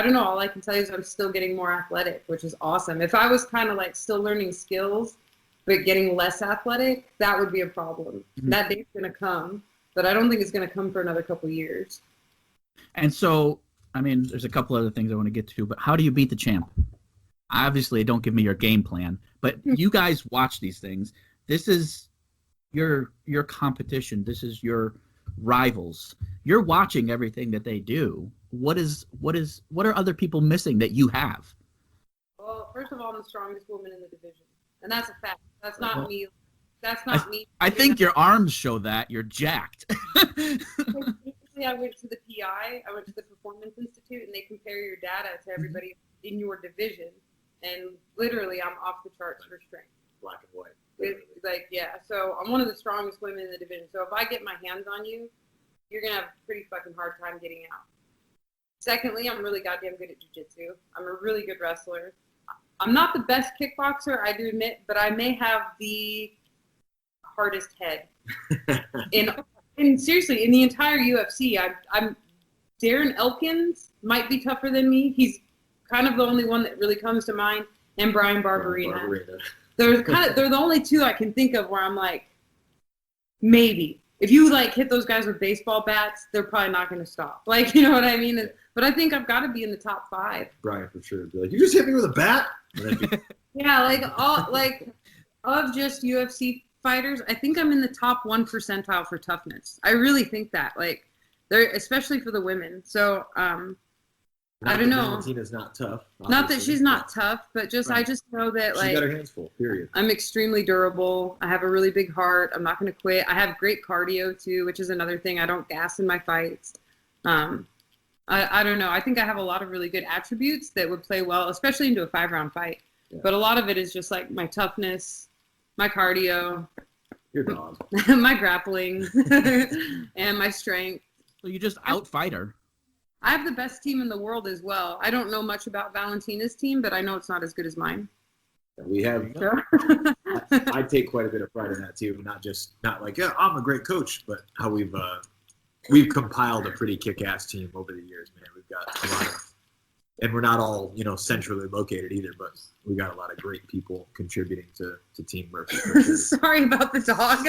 don't know. All I can tell you is I'm still getting more athletic, which is awesome. If I was kind of like still learning skills, but getting less athletic, that would be a problem. Mm-hmm. That day's going to come, but I don't think it's going to come for another couple of years. And so, I mean, there's a couple other things I want to get to, but how do you beat the champ? Obviously, don't give me your game plan, but you guys watch these things. This is your competition. This is your rivals. You're watching everything that they do. What are other people missing that you have? Well, first of all, I'm the strongest woman in the division, and that's a fact. That's not me. That's not me. I think your arms show that. You're jacked. I went to the PI. I went to the Performance Institute, and they compare your data to everybody in your division, and literally, I'm off the charts for strength. Black and white. So I'm one of the strongest women in the division. So if I get my hands on you, you're going to have a pretty fucking hard time getting out. Secondly, I'm really goddamn good at jiu-jitsu. I'm a really good wrestler. I'm not the best kickboxer, I do admit, but I may have the hardest head. And seriously, in the entire UFC, I'm Darren Elkins might be tougher than me. He's kind of the only one that really comes to mind, and Brian Barberina. They're the only two I can think of where I'm like, maybe. If you like hit those guys with baseball bats, they're probably not going to stop. Like, you know what I mean? But I think I've got to be in the top 5. Brian for sure. Be like, you just hit me with a bat? Yeah, of just UFC fighters, I think I'm in the top 1 percentile for toughness. I really think that. Like, they're especially for the women. So, I don't know. Valentina's not tough. Not that she's not tough, but just right. I just know that she's got her hands full. Period. I'm extremely durable. I have a really big heart. I'm not going to quit. I have great cardio too, which is another thing. I don't gas in my fights. I don't know. I think I have a lot of really good attributes that would play well, especially into a 5-round fight. Yeah. But a lot of it is just like my toughness, my cardio, your dog, my grappling, and my strength. So you just outfight her. I have the best team in the world as well. I don't know much about Valentina's team, but I know it's not as good as mine. We have. I take quite a bit of pride in that too. Not like, yeah, I'm a great coach, but how we've compiled a pretty kick-ass team over the years, man. We've got a lot of, and we're not all centrally located either, but we got a lot of great people contributing to Team Murphy. Sure. Sorry about the dog.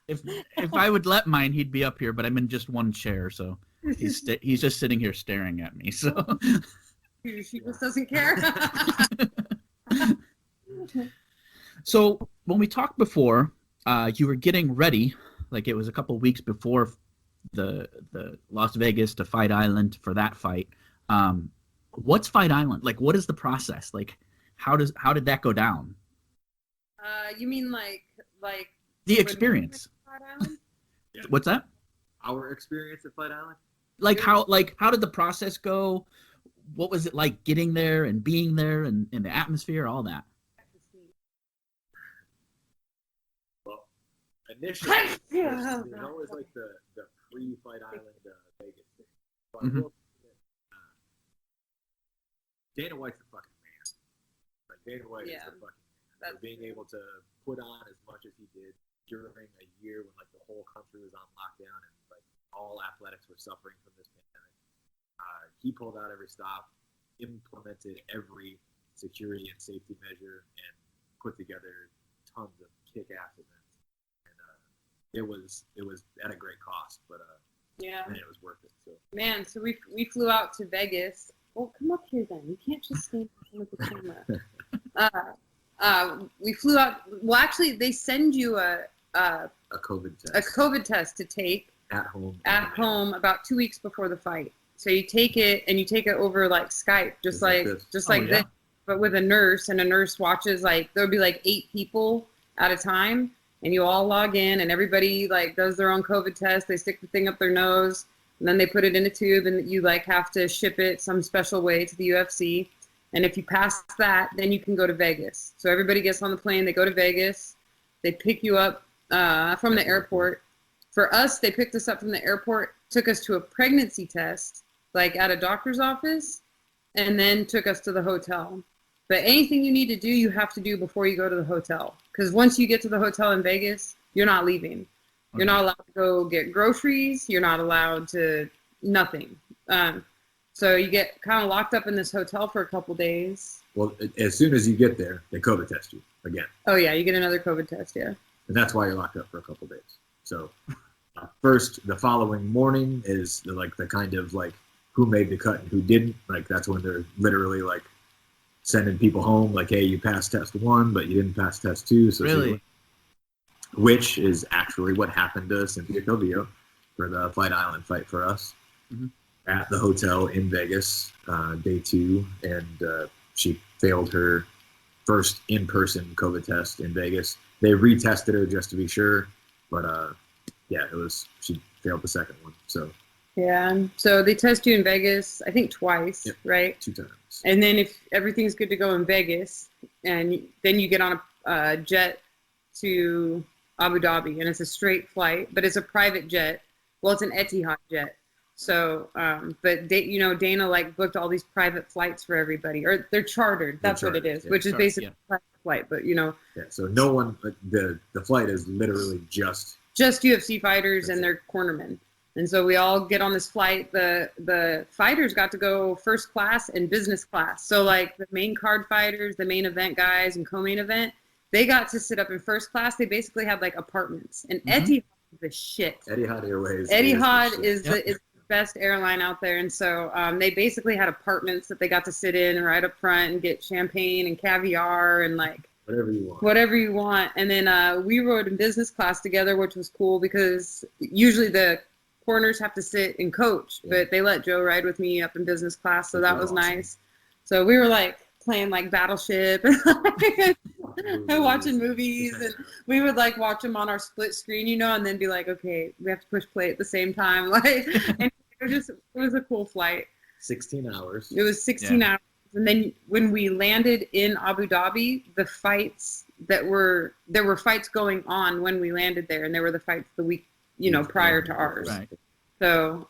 If I would let mine, he'd be up here, but I'm in just one chair, so. He's just sitting here staring at me. So she just doesn't care. So when we talked before, you were getting ready, like it was a couple of weeks before the Las Vegas to Fight Island for that fight. What's Fight Island? Like, what is the process? Like, how did that go down? You mean like the experience? Fight Island? Yeah. What's that? Our experience at Fight Island? How did the process go? What was it like getting there and being there and in the atmosphere, all that? Well, initially, there's always like the pre-Fight Island Vegas thing. So mm-hmm. Dana White's the fucking man. Like, Dana White is the fucking man. For being able to put on as much as he did during a year when like the whole country was on lockdown and like all athletics were suffering from this pandemic. He pulled out every stop, implemented every security and safety measure, and put together tons of kick-ass events. And it was at a great cost, but man, it was worth it. So we flew out to Vegas. Oh, come up here then. You can't just stand in front of the camera. We flew out. Well, actually, they send you a COVID test. A COVID test to take at home about 2 weeks before the fight. So you take it and you take it over like Skype, just like this, but with a nurse, and a nurse watches. Like there'll be like 8 people at a time, and you all log in, and everybody like does their own COVID test. They stick the thing up their nose, And then they put it in a tube, and you like have to ship it some special way to the UFC. And if you pass that, then you can go to Vegas. So everybody gets on the plane, they go to Vegas, they pick you up from the airport. For us, they picked us up from the airport, took us to a pregnancy test, like at a doctor's office, and then took us to the hotel. But anything you need to do, you have to do before you go to the hotel. Because once you get to the hotel in Vegas, you're not leaving. You're not allowed to go get groceries. You're not allowed to nothing. So you get kind of locked up in this hotel for a couple days. Well, as soon as you get there, they COVID test you again. Oh, yeah, you get another COVID test, yeah. And that's why you're locked up for a couple days. So first, the following morning is the kind of like who made the cut and who didn't. Like that's when they're literally like sending people home like, hey, you passed test 1, but you didn't pass test 2. So Really? Which is actually what happened to Cynthia Covio for the Fight Island fight for us at the hotel in Vegas, day 2. And she failed her first in-person COVID test in Vegas. They retested her just to be sure. But yeah, she failed the second one. So yeah, so they test you in Vegas, I think twice, right? 2 times. And then if everything's good to go in Vegas, and then you get on a jet to Abu Dhabi, and it's a straight flight, but it's a private jet. Well, it's an Etihad jet. So, but Dana like booked all these private flights for everybody, or they're chartered. That's what it is, which is basically a private flight. But Yeah, so no one. The flight is literally just UFC fighters and their cornermen. And so we all get on this flight. The fighters got to go first class and business class. So like the main card fighters, the main event guys, and co-main event, they got to sit up in first class. They basically had like apartments. And Etihad is the shit. Etihad Airways. Etihad is the best airline out there. And so they basically had apartments that they got to sit in right up front and get champagne and caviar and like whatever you want. And then we rode in business class together, which was cool because usually the corners have to sit and coach, but they let Joe ride with me up in business class, so that was nice. So we were like playing like Battleship and watching movies, and we would like watch them on our split screen, and then be like, okay, we have to push play at the same time, like. And it was a cool flight. 16 hours. It was 16 hours, and then when we landed in Abu Dhabi, there were fights going on when we landed there, and there were the fights the week prior to ours. Right. So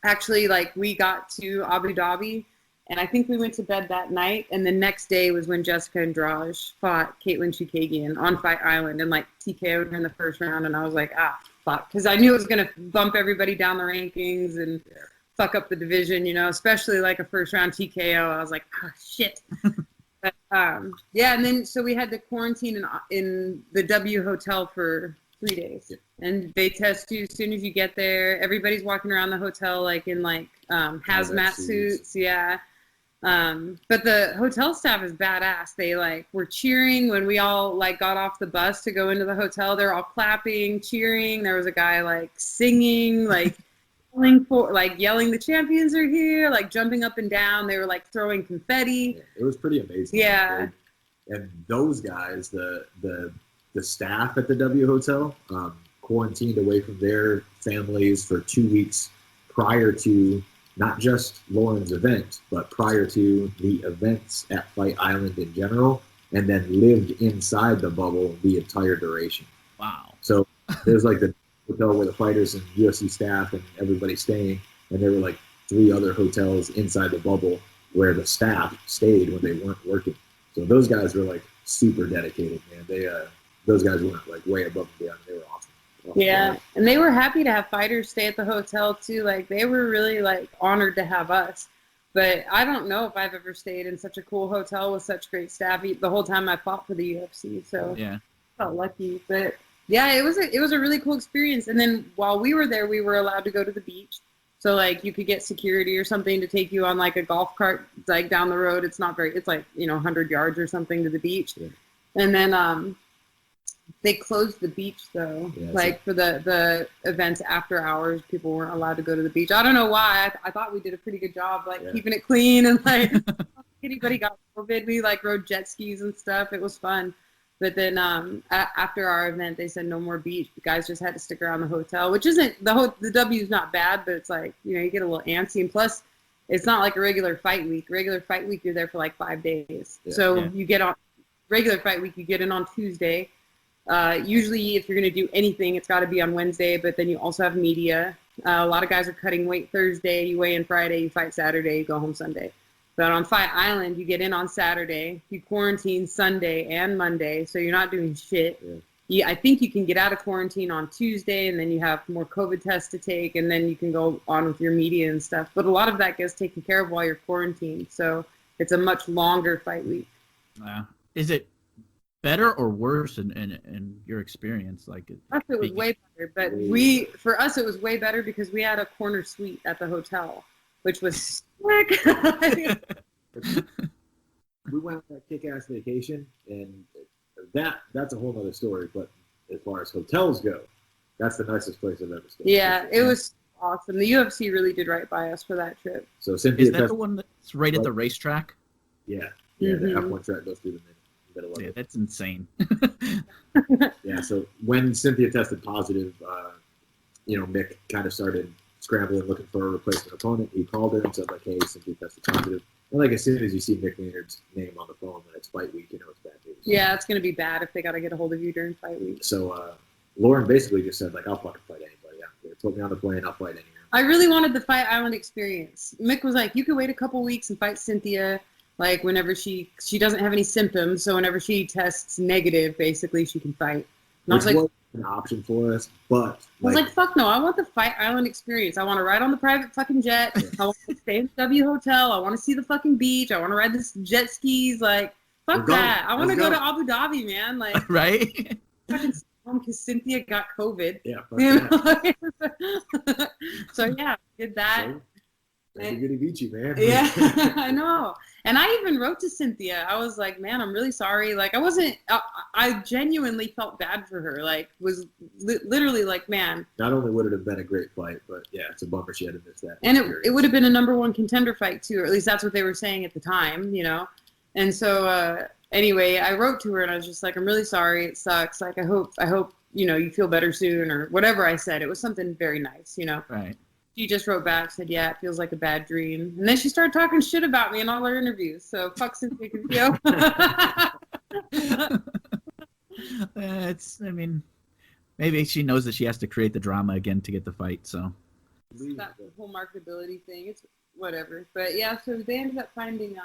actually, like, we got to Abu Dhabi, and I think we went to bed that night, and the next day was when Jessica Andrade fought Caitlin Chukagian on Fight Island and like TKO'd her in the first round, and I was like, fuck, because I knew it was going to bump everybody down the rankings and fuck up the division, especially like a first round TKO. I was like, shit. But and then so we had to quarantine in the W hotel for 3 days, and they test you as soon as you get there. Everybody's walking around the hotel like in like hazmat suits, but the hotel staff is badass. They like were cheering when we all like got off the bus to go into the hotel. They're all clapping, cheering. There was a guy like singing, like yelling, the champions are here, like jumping up and down. They were like throwing confetti. It was pretty amazing. Yeah. And those guys, the staff at the W Hotel, quarantined away from their families for 2 weeks prior to not just Lauren's event, but prior to the events at Fight Island in general, and then lived inside the bubble the entire duration. Wow. So there's like the hotel where the fighters and UFC staff and everybody staying, and there were like 3 other hotels inside the bubble where the staff stayed when they weren't working. So those guys were like super dedicated, man. Those guys went like way above and beyond. They were awesome. Yeah, and they were happy to have fighters stay at the hotel too. Like they were really like honored to have us. But I don't know if I've ever stayed in such a cool hotel with such great staff the whole time I fought for the UFC. So I felt lucky. But yeah, it was a really cool experience. And then while we were there, we were allowed to go to the beach. So like you could get security or something to take you on like a golf cart like down the road. It's like 100 yards or something to the beach. Yeah. And then they closed the beach though. Yeah, for the events after hours, people weren't allowed to go to the beach. I don't know why. I thought we did a pretty good job keeping it clean and like anybody got COVID. We like rode jet skis and stuff. It was fun. But then after our event, they said no more beach. The guys just had to stick around the hotel, which isn't the W's not bad, but it's like, you know, you get a little antsy. And plus, it's not like a regular fight week. Regular fight week, you're there for like 5 days. Yeah. So you get on regular fight week, you get in on Tuesday. Usually, if you're going to do anything, it's got to be on Wednesday. But then you also have media. A lot of guys are cutting weight Thursday. You weigh in Friday. You fight Saturday. You go home Sunday. But on Fight Island, you get in on Saturday, you quarantine Sunday and Monday, so you're not doing shit. Yeah. I think you can get out of quarantine on Tuesday, and then you have more COVID tests to take, and then you can go on with your media and stuff. But a lot of that gets taken care of while you're quarantined, so it's a much longer fight week. Is it better or worse in your experience? Like, For us, it was way better, but for us, it was way better because we had a corner suite at the hotel, which was sick. We went on that kick-ass vacation, and that's a whole other story. But as far as hotels go, that's the nicest place I've ever stayed. Yeah, it was awesome. The UFC really did right by us for that trip. So Cynthia, is that the one that's right at the racetrack? Yeah, the F1 track goes through the middle of it. That's insane. Yeah, so when Cynthia tested positive, Mick kind of started scrambling, looking for a replacement opponent. He called her and said, like, hey, Cynthia tested positive. And, like, as soon as you see Mick Maynard's name on the phone when it's fight week, you know it's bad news. Yeah, it's going to be bad if they got to get a hold of you during fight week. So Lauren basically just said, like, I'll fucking fight anybody out there. Put me on the plane, I'll fight anyone. I really wanted the Fight Island experience. Mick was like, you could wait a couple weeks and fight Cynthia, like, whenever she doesn't have any symptoms, so whenever she tests negative, basically, she can fight. And I was like, an option for us, but I was like, fuck no, I want the Fight Island experience. I want to ride on the private fucking jet. I want to stay in the W hotel. I want to see the fucking beach. I want to ride this jet skis. Like, fuck that. I want to go to Abu Dhabi, man. Like, right? Fucking because Cynthia got COVID. Yeah. So yeah, did that. So, goody beachy, man. Yeah, I know. And I even wrote to Cynthia. I was like, man, I'm really sorry. Like, I genuinely felt bad for her. Like, was literally like, man. Not only would it have been a great fight, but yeah, it's a bummer she had to miss that. And it would have been a #1 contender fight too, or at least that's what they were saying at the time, you know. And so anyway, I wrote to her and I was just like, I'm really sorry. It sucks. Like, I hope you feel better soon, or whatever I said. It was something very nice, you know. Right. She just wrote back, said, yeah, it feels like a bad dream. And then she started talking shit about me in all her interviews. So fuck Cynthia Castillo. Maybe she knows that she has to create the drama again to get the fight, so. That whole marketability thing, it's whatever. But yeah, so they ended up finding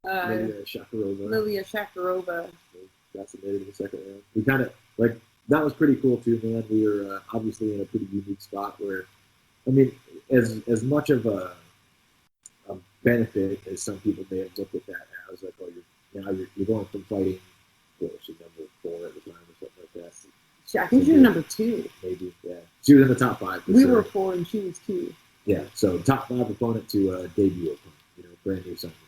Lilia Shakarova. Got submitted in the second round. We kind of, like, that was pretty cool too, man. We were obviously in a pretty unique spot where, I mean, as much of a benefit as some people may have looked at that as, like, oh, you're going from fighting, what was she, number 4 at the time or something like that. I think she was #2. Maybe, yeah. She was in the top 5. We were 4 and she was 2. Yeah, so top 5 opponent to a debut opponent, brand new something.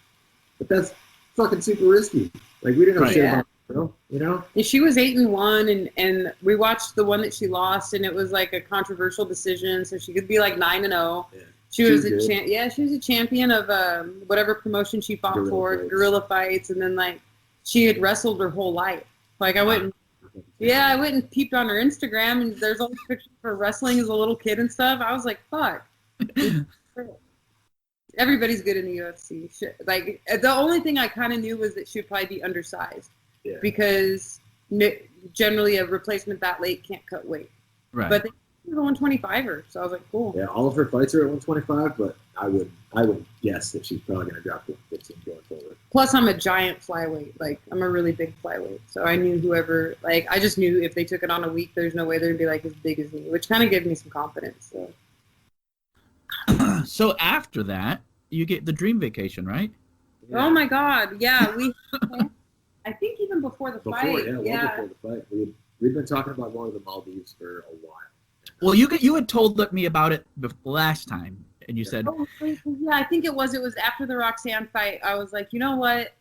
But that's fucking super risky. Like, we didn't know shit about her, you know? And she was 8-1, and we watched the one that she lost, and it was like a controversial decision, so she could be like 9-0. Yeah. She was a champion of whatever promotion she fought Guerrilla Fights, and then like she had wrestled her whole life. Like I went and peeped on her Instagram, and there's all these pictures of her wrestling as a little kid and stuff. I was like, fuck. Everybody's good in the UFC. Like the only thing I kind of knew was that she would probably be undersized, because generally a replacement that late can't cut weight. Right. But they were 125er, so I was like, cool. Yeah, all of her fights are at 125, but I would guess that she's probably gonna drop to 115 going forward. Plus, I'm a giant flyweight. Like, I'm a really big flyweight, so I knew whoever. Like, I just knew if they took it on a week, there's no way they're gonna be like as big as me, which kind of gave me some confidence. So. So after that, you get the dream vacation, right? Yeah. Oh my God! Yeah, I think even before the fight. Before the fight, we'd been talking about going to the Maldives for a while. Well, you had told me about it the last time, and you said. Oh, yeah, I think it was after the Roxanne fight. I was like, you know what?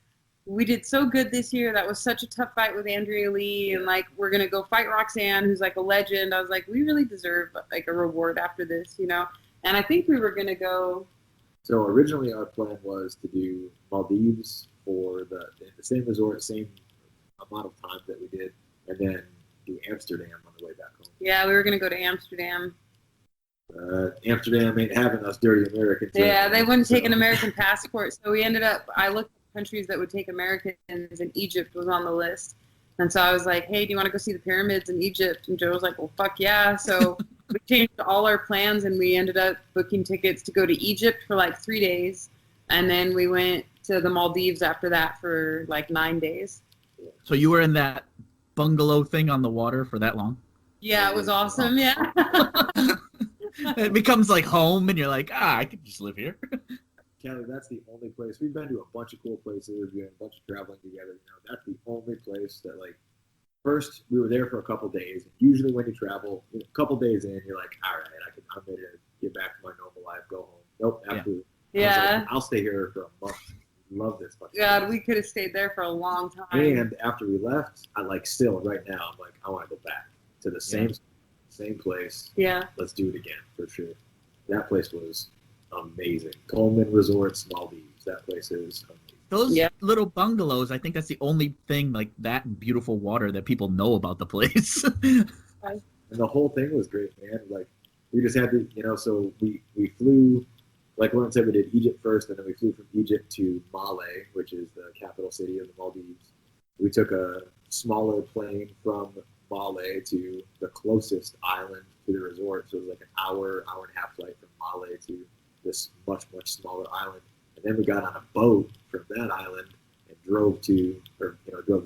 We did so good this year. That was such a tough fight with Andrea Lee, and like we're gonna go fight Roxanne, who's like a legend. I was like, we really deserve like a reward after this, you know. And I think we were gonna go. So originally our plan was to do Maldives for the same resort, same amount of time that we did, and then do Amsterdam on the way back home. Yeah, we were gonna go to Amsterdam. Amsterdam ain't having us dirty Americans. Yeah, they wouldn't take an So- American passport, so we ended up. I looked at countries that would take Americans, and Egypt was on the list. And so I was like, "Hey, do you want to go see the pyramids in Egypt?" And Joe was like, "Well, fuck yeah!" So we changed all our plans, and we ended up booking tickets to go to Egypt for like 3 days, and then we went to the Maldives after that for like 9 days. So you were in that bungalow thing on the water for that long? Yeah, it was awesome. Yeah. It becomes like home, and you're like, I could just live here. Kelly, that's the only place. We've been to a bunch of cool places. We've been a bunch of traveling together. That's the only place that, like, first we were there for a couple days. Usually when you travel, a couple days in, you're like, all right, I'm ready to get back to my normal life, go home. Nope, absolutely. Yeah. I'll stay here for a month. Love this fucking God, place. we could have stayed there for a long time. And after we left, I still right now, I'm like, I want to go back to the same place. Yeah. Let's do it again for sure. That place was amazing. Coleman Resorts, Maldives. That place is amazing. Those little bungalows, I think that's the only thing like that and beautiful water that people know about the place. And the whole thing was great, man. Like, we just had to, so we flew, like Lauren said, we did Egypt first, and then we flew from Egypt to Malé, which is the capital city of the Maldives. We took a smaller plane from Malé to the closest island to the resort. So it was like an hour and a half flight from Malé to this much, much smaller island. And then we got on a boat from that island and drove the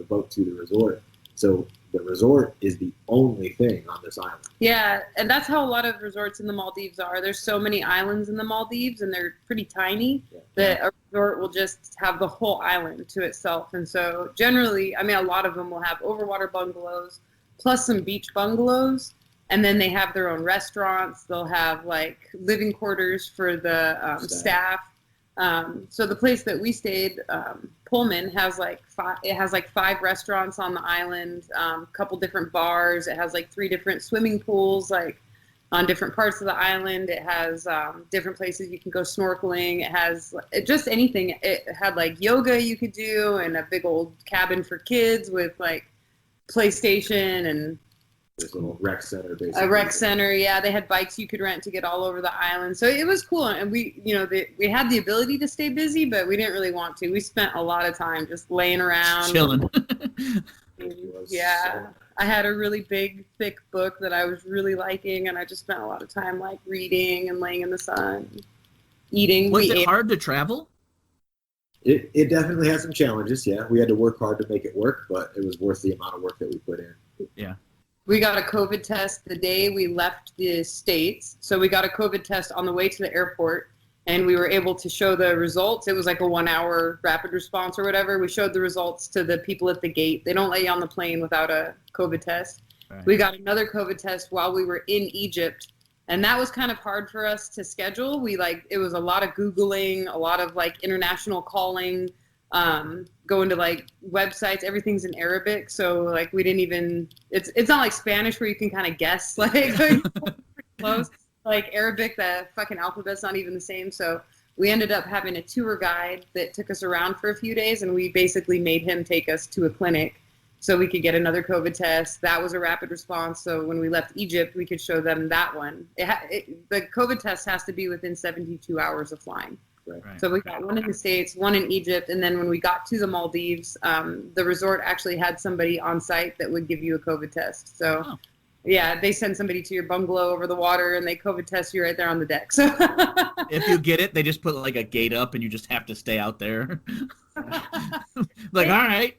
boat to the resort. So the resort is the only thing on this island. Yeah, and that's how a lot of resorts in the Maldives are. There's so many islands in the Maldives, and they're pretty tiny, that a resort will just have the whole island to itself. And so generally, a lot of them will have overwater bungalows, plus some beach bungalows, and then they have their own restaurants. They'll have like living quarters for the staff. So the place that we stayed, Pullman, has like 5 restaurants on the island, couple different bars. It has like 3 different swimming pools, like on different parts of the island. It has different places you can go snorkeling. It has just anything. It had like yoga you could do, and a big old cabin for kids with like PlayStation and this little rec center, basically. A rec center, yeah. They had bikes you could rent to get all over the island. So it was cool. And we had the ability to stay busy, but we didn't really want to. We spent a lot of time just laying around. Chilling. Yeah. I had a really big, thick book that I was really liking, and I just spent a lot of time like reading and laying in the sun, eating. Was it hard to travel? It definitely had some challenges, yeah. We had to work hard to make it work, but it was worth the amount of work that we put in. Yeah. We got a COVID test the day we left the States. So we got a COVID test on the way to the airport, and we were able to show the results. It was like a 1-hour rapid response or whatever. We showed the results to the people at the gate. They don't let you on the plane without a COVID test. Right. We got another COVID test while we were in Egypt, and that was kind of hard for us to schedule. It was a lot of Googling, a lot of like international calling, going to like websites. Everything's in Arabic, so like we didn't even. It's not like Spanish where you can kind of guess like close. Like Arabic, the fucking alphabet's not even the same. So we ended up having a tour guide that took us around for a few days, and we basically made him take us to a clinic so we could get another COVID test. That was a rapid response. So when we left Egypt, we could show them that one. The COVID test has to be within 72 hours of flying. Right. So we got one in the States, one in Egypt, and then when we got to the Maldives, the resort actually had somebody on site that would give you a COVID test. So, yeah, they send somebody to your bungalow over the water, and they COVID test you right there on the deck. So, if you get it, they just put like a gate up, and you just have to stay out there. Like, all right.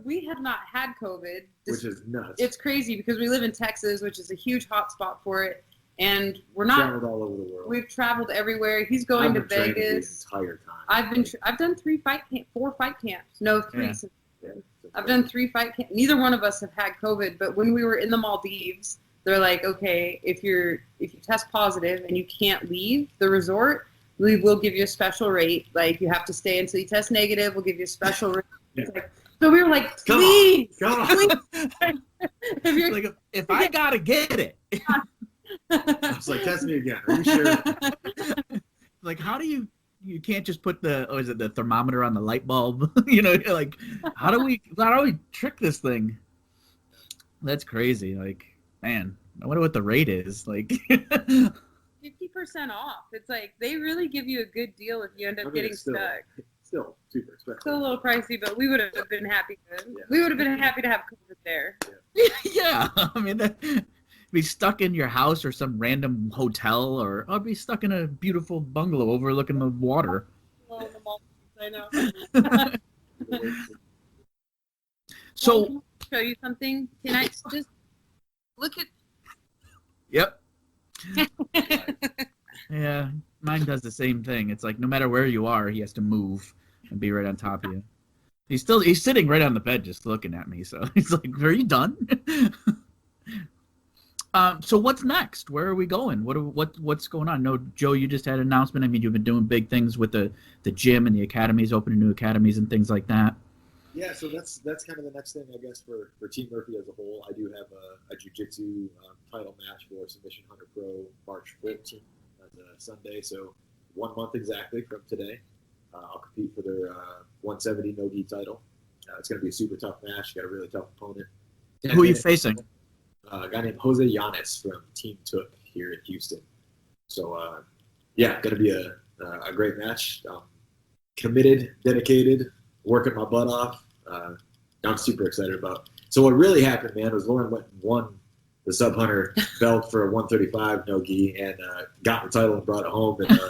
We have not had COVID. Which is nuts. It's crazy because we live in Texas, which is a huge hotspot for it. And we're not traveled all over the world. We've traveled everywhere. He's going to Vegas. The entire time. I've done 4 fight camps. No, 3. Yeah. I've done 3 fight camps. Neither one of us have had COVID, but when we were in the Maldives, they're like, okay, if you test positive and you can't leave the resort, we will give you a special rate. Like you have to stay until you test negative. We'll give you a special rate. Like, so we were like, please, please. If I gotta get it. I was like, test me again. Are you sure? Like, how do you can't just put the thermometer on the light bulb. You know, like how do we trick this thing? That's crazy. Like, man, I wonder what the rate is. Like 50% off. It's like they really give you a good deal if you end up getting stuck. Still super expensive. Still a little pricey, but we would have been happy. We would have been happy to have COVID there. Yeah, I mean, be stuck in your house or some random hotel, or I'll be stuck in a beautiful bungalow overlooking the water. Oh, the Maldives, I know. So, can I show you something? Can I just look at? Yep. Yeah, mine does the same thing. It's like no matter where you are, he has to move and be right on top of you. He's sitting right on the bed just looking at me. So he's like, "Are you done?" So what's next? Where are we going? What's going on? No, Joe, you just had an announcement. I mean, you've been doing big things with the gym and the academies, opening new academies and things like that. Yeah, so that's kind of the next thing, I guess, for Team Murphy as a whole. I do have a jiu-jitsu title match for Submission Hunter Pro March 14th. That's a Sunday, so 1 month exactly from today. I'll compete for their 170 NoGi title. It's going to be a super tough match. Got a really tough opponent. Who are you facing? A guy named Jose Yanis from Team Took here in Houston. So, yeah, going to be a great match. Committed, dedicated, working my butt off. I'm super excited about. So what really happened, man, was Lauren went and won the Sub Hunter belt for 135 NoGi and got the title and brought it home. And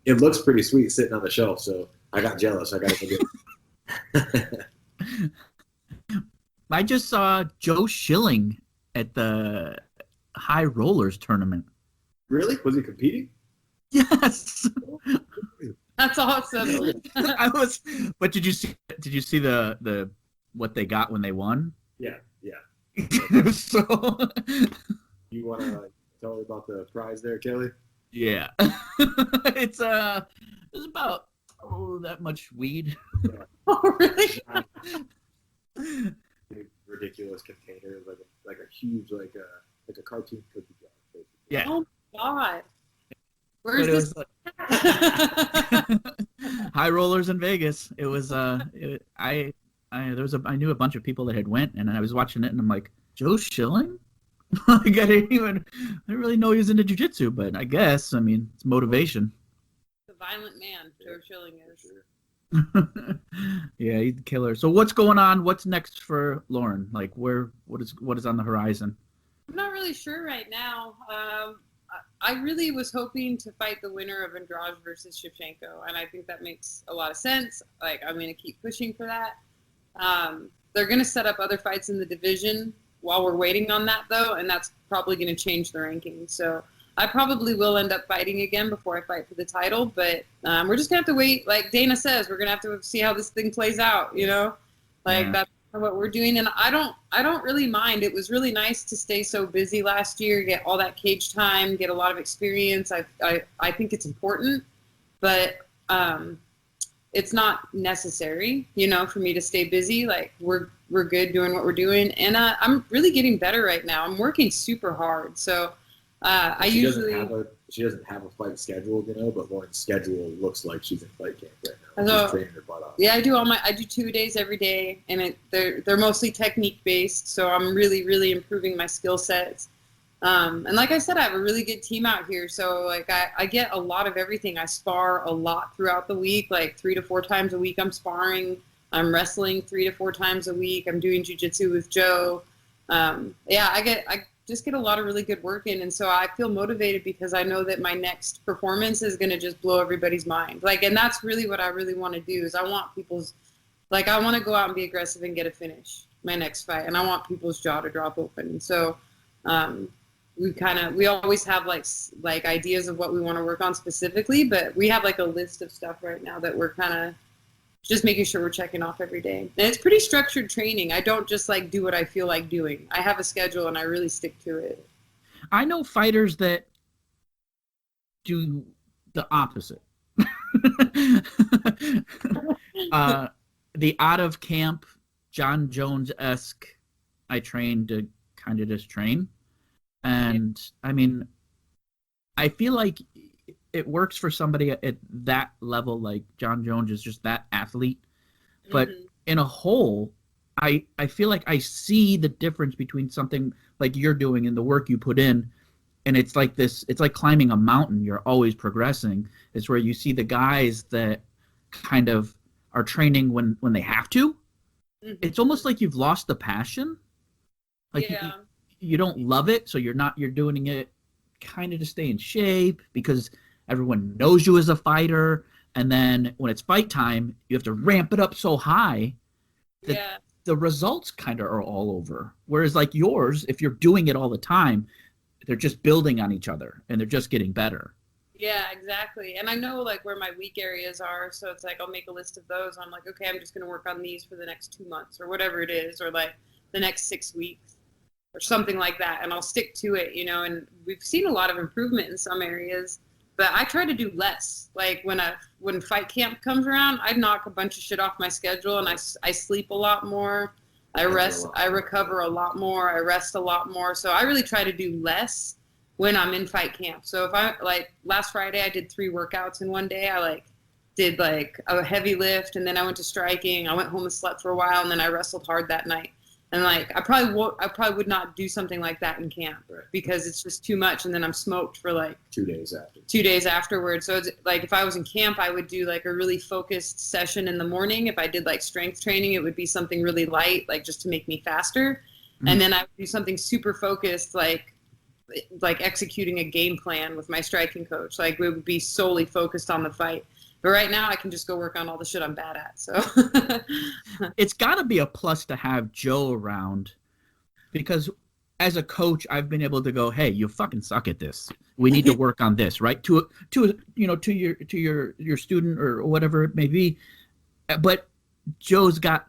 it looks pretty sweet sitting on the shelf. So I got jealous. I got to go get it. I just saw Joe Schilling at the High Rollers tournament. Really? Was he competing? Yes. That's awesome. But did you see the what they got when they won? Yeah. So You want to tell me about the prize there, Kelly? yeah, it's about that much weed. Yeah. Oh, really? Big, ridiculous container, like a huge like a cartoon cookie jar, basically. Yeah. Oh my God. Where's But it this? was High Rollers in Vegas. It was I knew a bunch of people that had went, and I was watching it, and I'm like, Joe Schilling? Like I didn't really know he was into jiu-jitsu, but I guess it's motivation. The violent man, Joe Schilling is. Sure. Yeah, he's the killer. So what's going on? What's next for Lauren? Like what is on the horizon? I'm not really sure right now. I really was hoping to fight the winner of Andrade versus Shevchenko, and I think that makes a lot of sense. Like, I'm going to keep pushing for that. They're going to set up other fights in the division while we're waiting on that, though, and that's probably going to change the rankings. So I probably will end up fighting again before I fight for the title, but we're just going to have to wait. Like Dana says, we're going to have to see how this thing plays out, you know? Like, that's what we're doing, and I don't really mind. It was really nice to stay so busy last year, get all that cage time, get a lot of experience. I think it's important, but it's not necessary, you know, for me to stay busy. Like we're good doing what we're doing, and I'm really getting better right now. I'm working super hard, so she doesn't have a fight scheduled, you know, but Lauren's schedule looks like she's in fight camp right now. She's training her butt off. Yeah, I do 2 days every day, and they're mostly technique based, so I'm really, really improving my skill sets. And like I said, I have a really good team out here, so like I get a lot of everything. I spar a lot throughout the week, like 3 to 4 times a week I'm sparring. I'm wrestling 3 to 4 times a week. I'm doing jiu-jitsu with Joe. I just get a lot of really good work in, and so I feel motivated because I know that my next performance is going to just blow everybody's mind. Like, and that's really what I really want to do is I want I want to go out and be aggressive and get a finish my next fight, and I want people's jaw to drop open. And so we always have like ideas of what we want to work on specifically, but we have like a list of stuff right now that we're kind of just making sure we're checking off every day. And it's pretty structured training. I don't just like do what I feel like doing. I have a schedule and I really stick to it. I know fighters that do the opposite. The out of camp, John Jones-esque, I train to kind of just train. And I feel like it works for somebody at that level, like John Jones is just that athlete. But in a whole, I feel like I see the difference between something like you're doing and the work you put in. And it's like this, it's like climbing a mountain. You're always progressing. It's where you see the guys that kind of are training when they have to. It's almost like you've lost the passion. Like you don't love it. So you're doing it kind of to stay in shape because everyone knows you as a fighter. And then when it's fight time, you have to ramp it up so high that the results kind of are all over. Whereas like yours, if you're doing it all the time, they're just building on each other and they're just getting better. Yeah, exactly. And I know like where my weak areas are. So it's like, I'll make a list of those. I'm like, okay, I'm just going to work on these for the next 2 months or whatever it is, or like the next 6 weeks or something like that. And I'll stick to it, you know, and we've seen a lot of improvement in some areas, but I try to do less. Like when fight camp comes around, I knock a bunch of shit off my schedule and I sleep a lot more. I recover a lot more. I rest a lot more. So I really try to do less when I'm in fight camp. So if I like last Friday, I did 3 workouts in one day. I did a heavy lift and then I went to striking. I went home and slept for a while and then I wrestled hard that night. And I probably would not do something like that in camp because it's just too much. And then I'm smoked for 2 days after. 2 days afterwards. So it's like if I was in camp, I would do a really focused session in the morning. If I did strength training, it would be something really light, just to make me faster. And then I would do something super focused, like executing a game plan with my striking coach. We would be solely focused on the fight. But right now, I can just go work on all the shit I'm bad at. So it's got to be a plus to have Joe around, because as a coach, I've been able to go, "Hey, you fucking suck at this. We need to work on this," right? To your student or whatever it may be. But Joe's got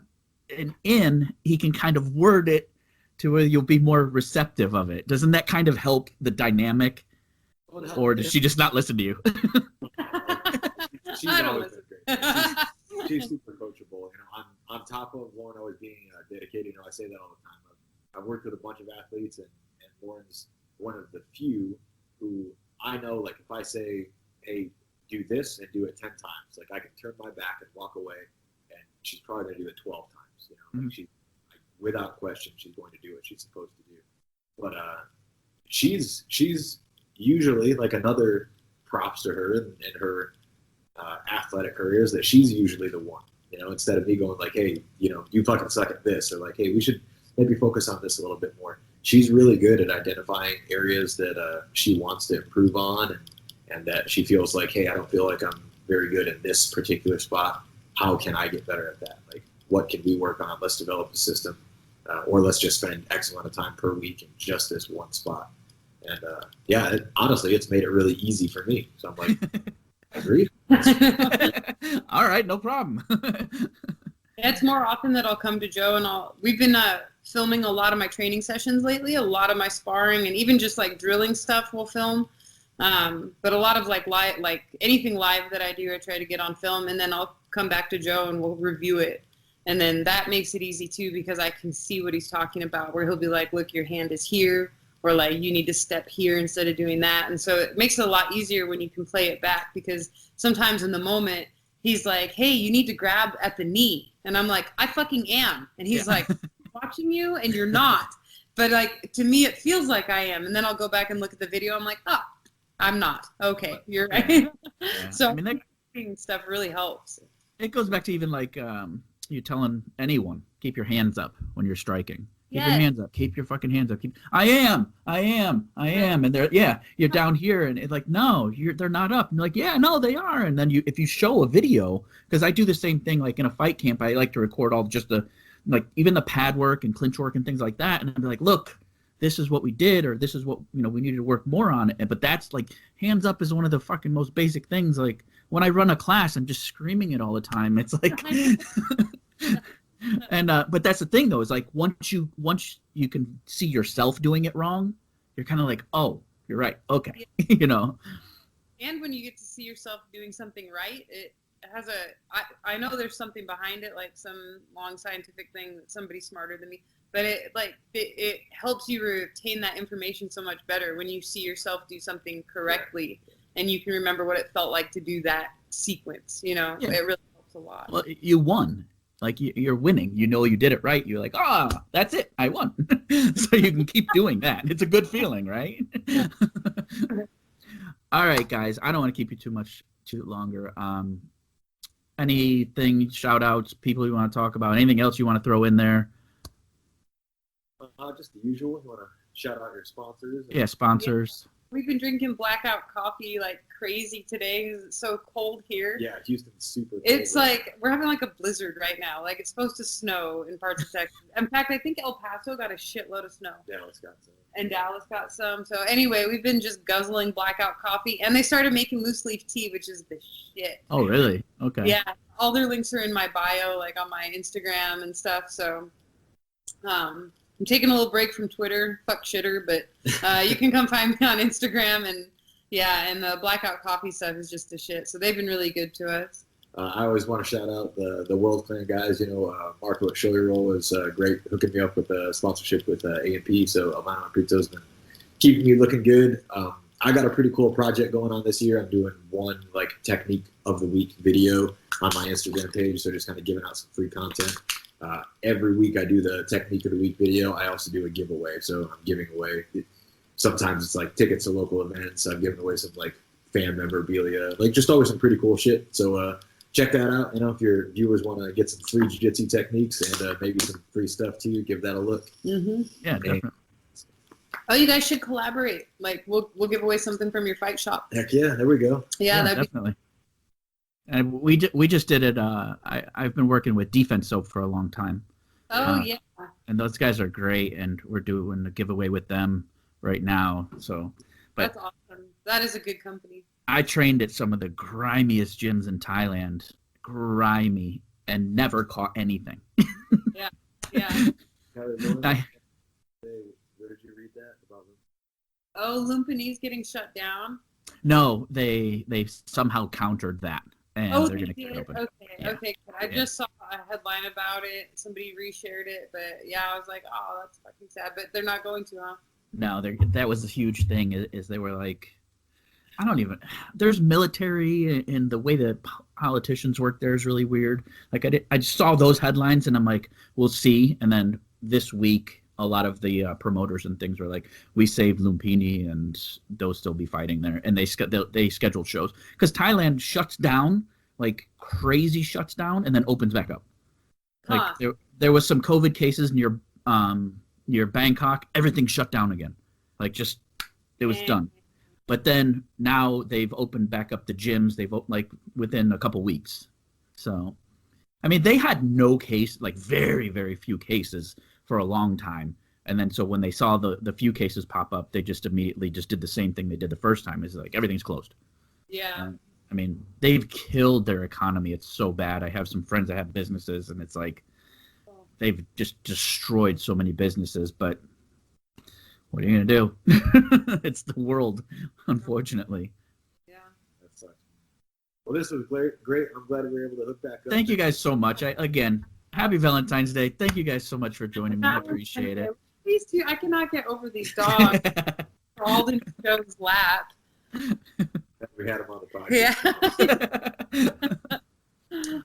an in. He can kind of word it to where you'll be more receptive of it. Doesn't that kind of help the dynamic, or does she just not listen to you? She's always been great. She's super coachable. On top of Lauren always being dedicated, I say that all the time. I've worked with a bunch of athletes, and Lauren's one of the few who I know, if I say, hey, do this and do it 10 times, I can turn my back and walk away, and she's probably going to do it 12 times. She, without question, she's going to do what she's supposed to do. But she's usually another props to her in her athletic careers, that she's usually the one, instead of me going hey, you fucking suck at this, or hey, we should maybe focus on this a little bit more. She's really good at identifying areas that she wants to improve on, and that she feels hey, I don't feel like I'm very good in this particular spot. How can I get better at that? What can we work on? Let's develop a system, or let's just spend X amount of time per week in just this one spot. And honestly, it's made it really easy for me. So I'm I agree. All right, no problem. It's more often that I'll come to Joe and we've been filming a lot of my training sessions lately, a lot of my sparring, and even just drilling stuff we'll film. But a lot of live, anything live that I do, I try to get on film, and then I'll come back to Joe and we'll review it. And then that makes it easy too, because I can see what he's talking about, where he'll be look, your hand is here, or you need to step here instead of doing that. And so it makes it a lot easier when you can play it back, because sometimes in the moment he's hey, you need to grab at the knee. And I'm I fucking am. And he's watching you and you're not. But to me, it feels like I am. And then I'll go back and look at the video. I'm oh, I'm not. Okay, you're right. Yeah. So I mean, that stuff really helps. It goes back to even you telling anyone, keep your hands up when you're striking. Keep your hands up. Keep your fucking hands up. I am. And they're, you're down here, and it's no, they're not up. And you're yeah, no, they are. And then if you show a video, because I do the same thing, in a fight camp, I like to record all just the, even the pad work and clinch work and things like that. And I'd be look, this is what we did, or this is what, we needed to work more on it. But that's hands up is one of the fucking most basic things. When I run a class, I'm just screaming it all the time. It's and but that's the thing though, is once you can see yourself doing it wrong, you're kind of oh, you're right, okay. And when you get to see yourself doing something right, it has I know there's something behind it, some long scientific thing that somebody's smarter than me, but it helps you retain that information so much better when you see yourself do something correctly. and you can remember what it felt like to do that sequence. You know, Yeah. it really helps a lot. Well, you won. Like you're winning. You know you did it right. You're like, that's it. I won. So you can keep doing that. It's a good feeling, right? All right, guys. I don't want to keep you too longer. Anything, shout outs, people you want to talk about, anything else you want to throw in there? Just the usual. You want to shout out your sponsors? Yeah, sponsors. We've been drinking blackout coffee like crazy today because it's so cold here. Yeah, Houston's super cold. It's like we're having like a blizzard right now. Like it's supposed to snow in parts of Texas. In fact, I think El Paso got a shitload of snow. Dallas got some. And Dallas got some. So anyway, we've been just guzzling blackout coffee, and they started making loose leaf tea, which is the shit. Oh, really? Okay. Yeah, all their links are in my bio, like on my Instagram and stuff. So, I'm taking a little break from Twitter, fuck shitter, but you can come find me on Instagram, and the blackout coffee stuff is just the shit. So they've been really good to us. I always want to shout out the World Clan guys. You know, Marco at Show Your Roll is great, hooking me up with a sponsorship with A&P. So Alvano Prito's been keeping me looking good. I got a pretty cool project going on this year. I'm doing one like technique of the week video on my Instagram page. So just kind of giving out some free content. Every week I do the technique of the week video. I also do a giveaway. So I'm giving away, sometimes it's like tickets to local events. I'm giving away some like fan memorabilia, like just always some pretty cool shit. So check that out. You know, if your viewers want to get some free jiu-jitsu techniques and maybe some free stuff too, give that a look. Mm-hmm. Yeah, definitely. Oh, you guys should collaborate. Like we'll give away something from your fight shop. Heck yeah, there we go. Yeah, that'd definitely. And we just did it. I've been working with Defense Soap for a long time. Oh yeah. And those guys are great, and we're doing a giveaway with them right now. So, but That's awesome. That is a good company. I trained at some of the grimiest gyms in Thailand, grimy, and never caught anything. Yeah. Where did you read that about them? Oh, Lumpini's getting shut down. No, they somehow countered that, and they're going to keep it open. Okay, Yeah. Okay. I just saw a headline about it. Somebody reshared it, but yeah, I was like, oh, that's fucking sad. But they're not going to, huh? No, that was a huge thing. Is they were like, there's military, and the way that politicians work there is really weird. Like I just saw those headlines, and I'm like, we'll see. And then this week, a lot of the promoters and things were like, we saved Lumpini, and they'll still be fighting there. And they scheduled shows because Thailand shuts down, like crazy shuts down, and then opens back up. Like there was some COVID cases near Bangkok. Everything shut down again. Like just it was done. But then now they've opened back up the gyms. They've like within a couple weeks. So, I mean, they had no case, like very, very few cases for a long time. And then so when they saw the few cases pop up, they just immediately just did the same thing they did the first time. Is like everything's closed. Yeah. I mean, they've killed their economy. It's so bad. I have some friends that have businesses, and it's like they've just destroyed so many businesses. But what are you going to do? It's the world, unfortunately. Yeah. That sucks. Well, this was great. I'm glad we were able to hook back up. Thank you guys so much. Again, happy Valentine's Day. Thank you guys so much for joining me. I appreciate it. These two, I cannot get over these dogs crawled into Joe's lap. We had him on the podcast. Yeah.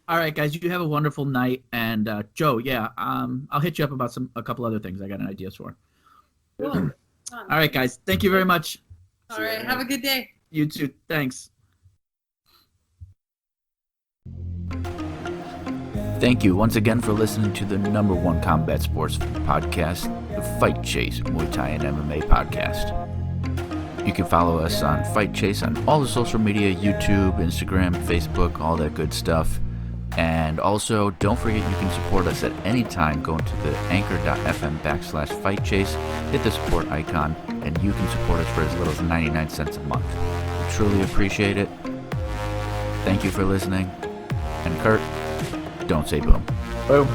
All right, guys, you have a wonderful night. And Joe, I'll hit you up about a couple other things I got ideas for. Cool. All right, guys. Thank you very much. All right. Have a good day. You too. Thanks. Thank you once again for listening to the #1 combat sports podcast, the Fight Chase Muay Thai and MMA podcast. You can follow us on Fight Chase on all the social media, YouTube, Instagram, Facebook, all that good stuff. And also, don't forget you can support us at any time going to the anchor.fm/fightchase, hit the support icon, and you can support us for as little as 99 cents a month. We truly appreciate it. Thank you for listening. And Kurt, don't say boom. Boom.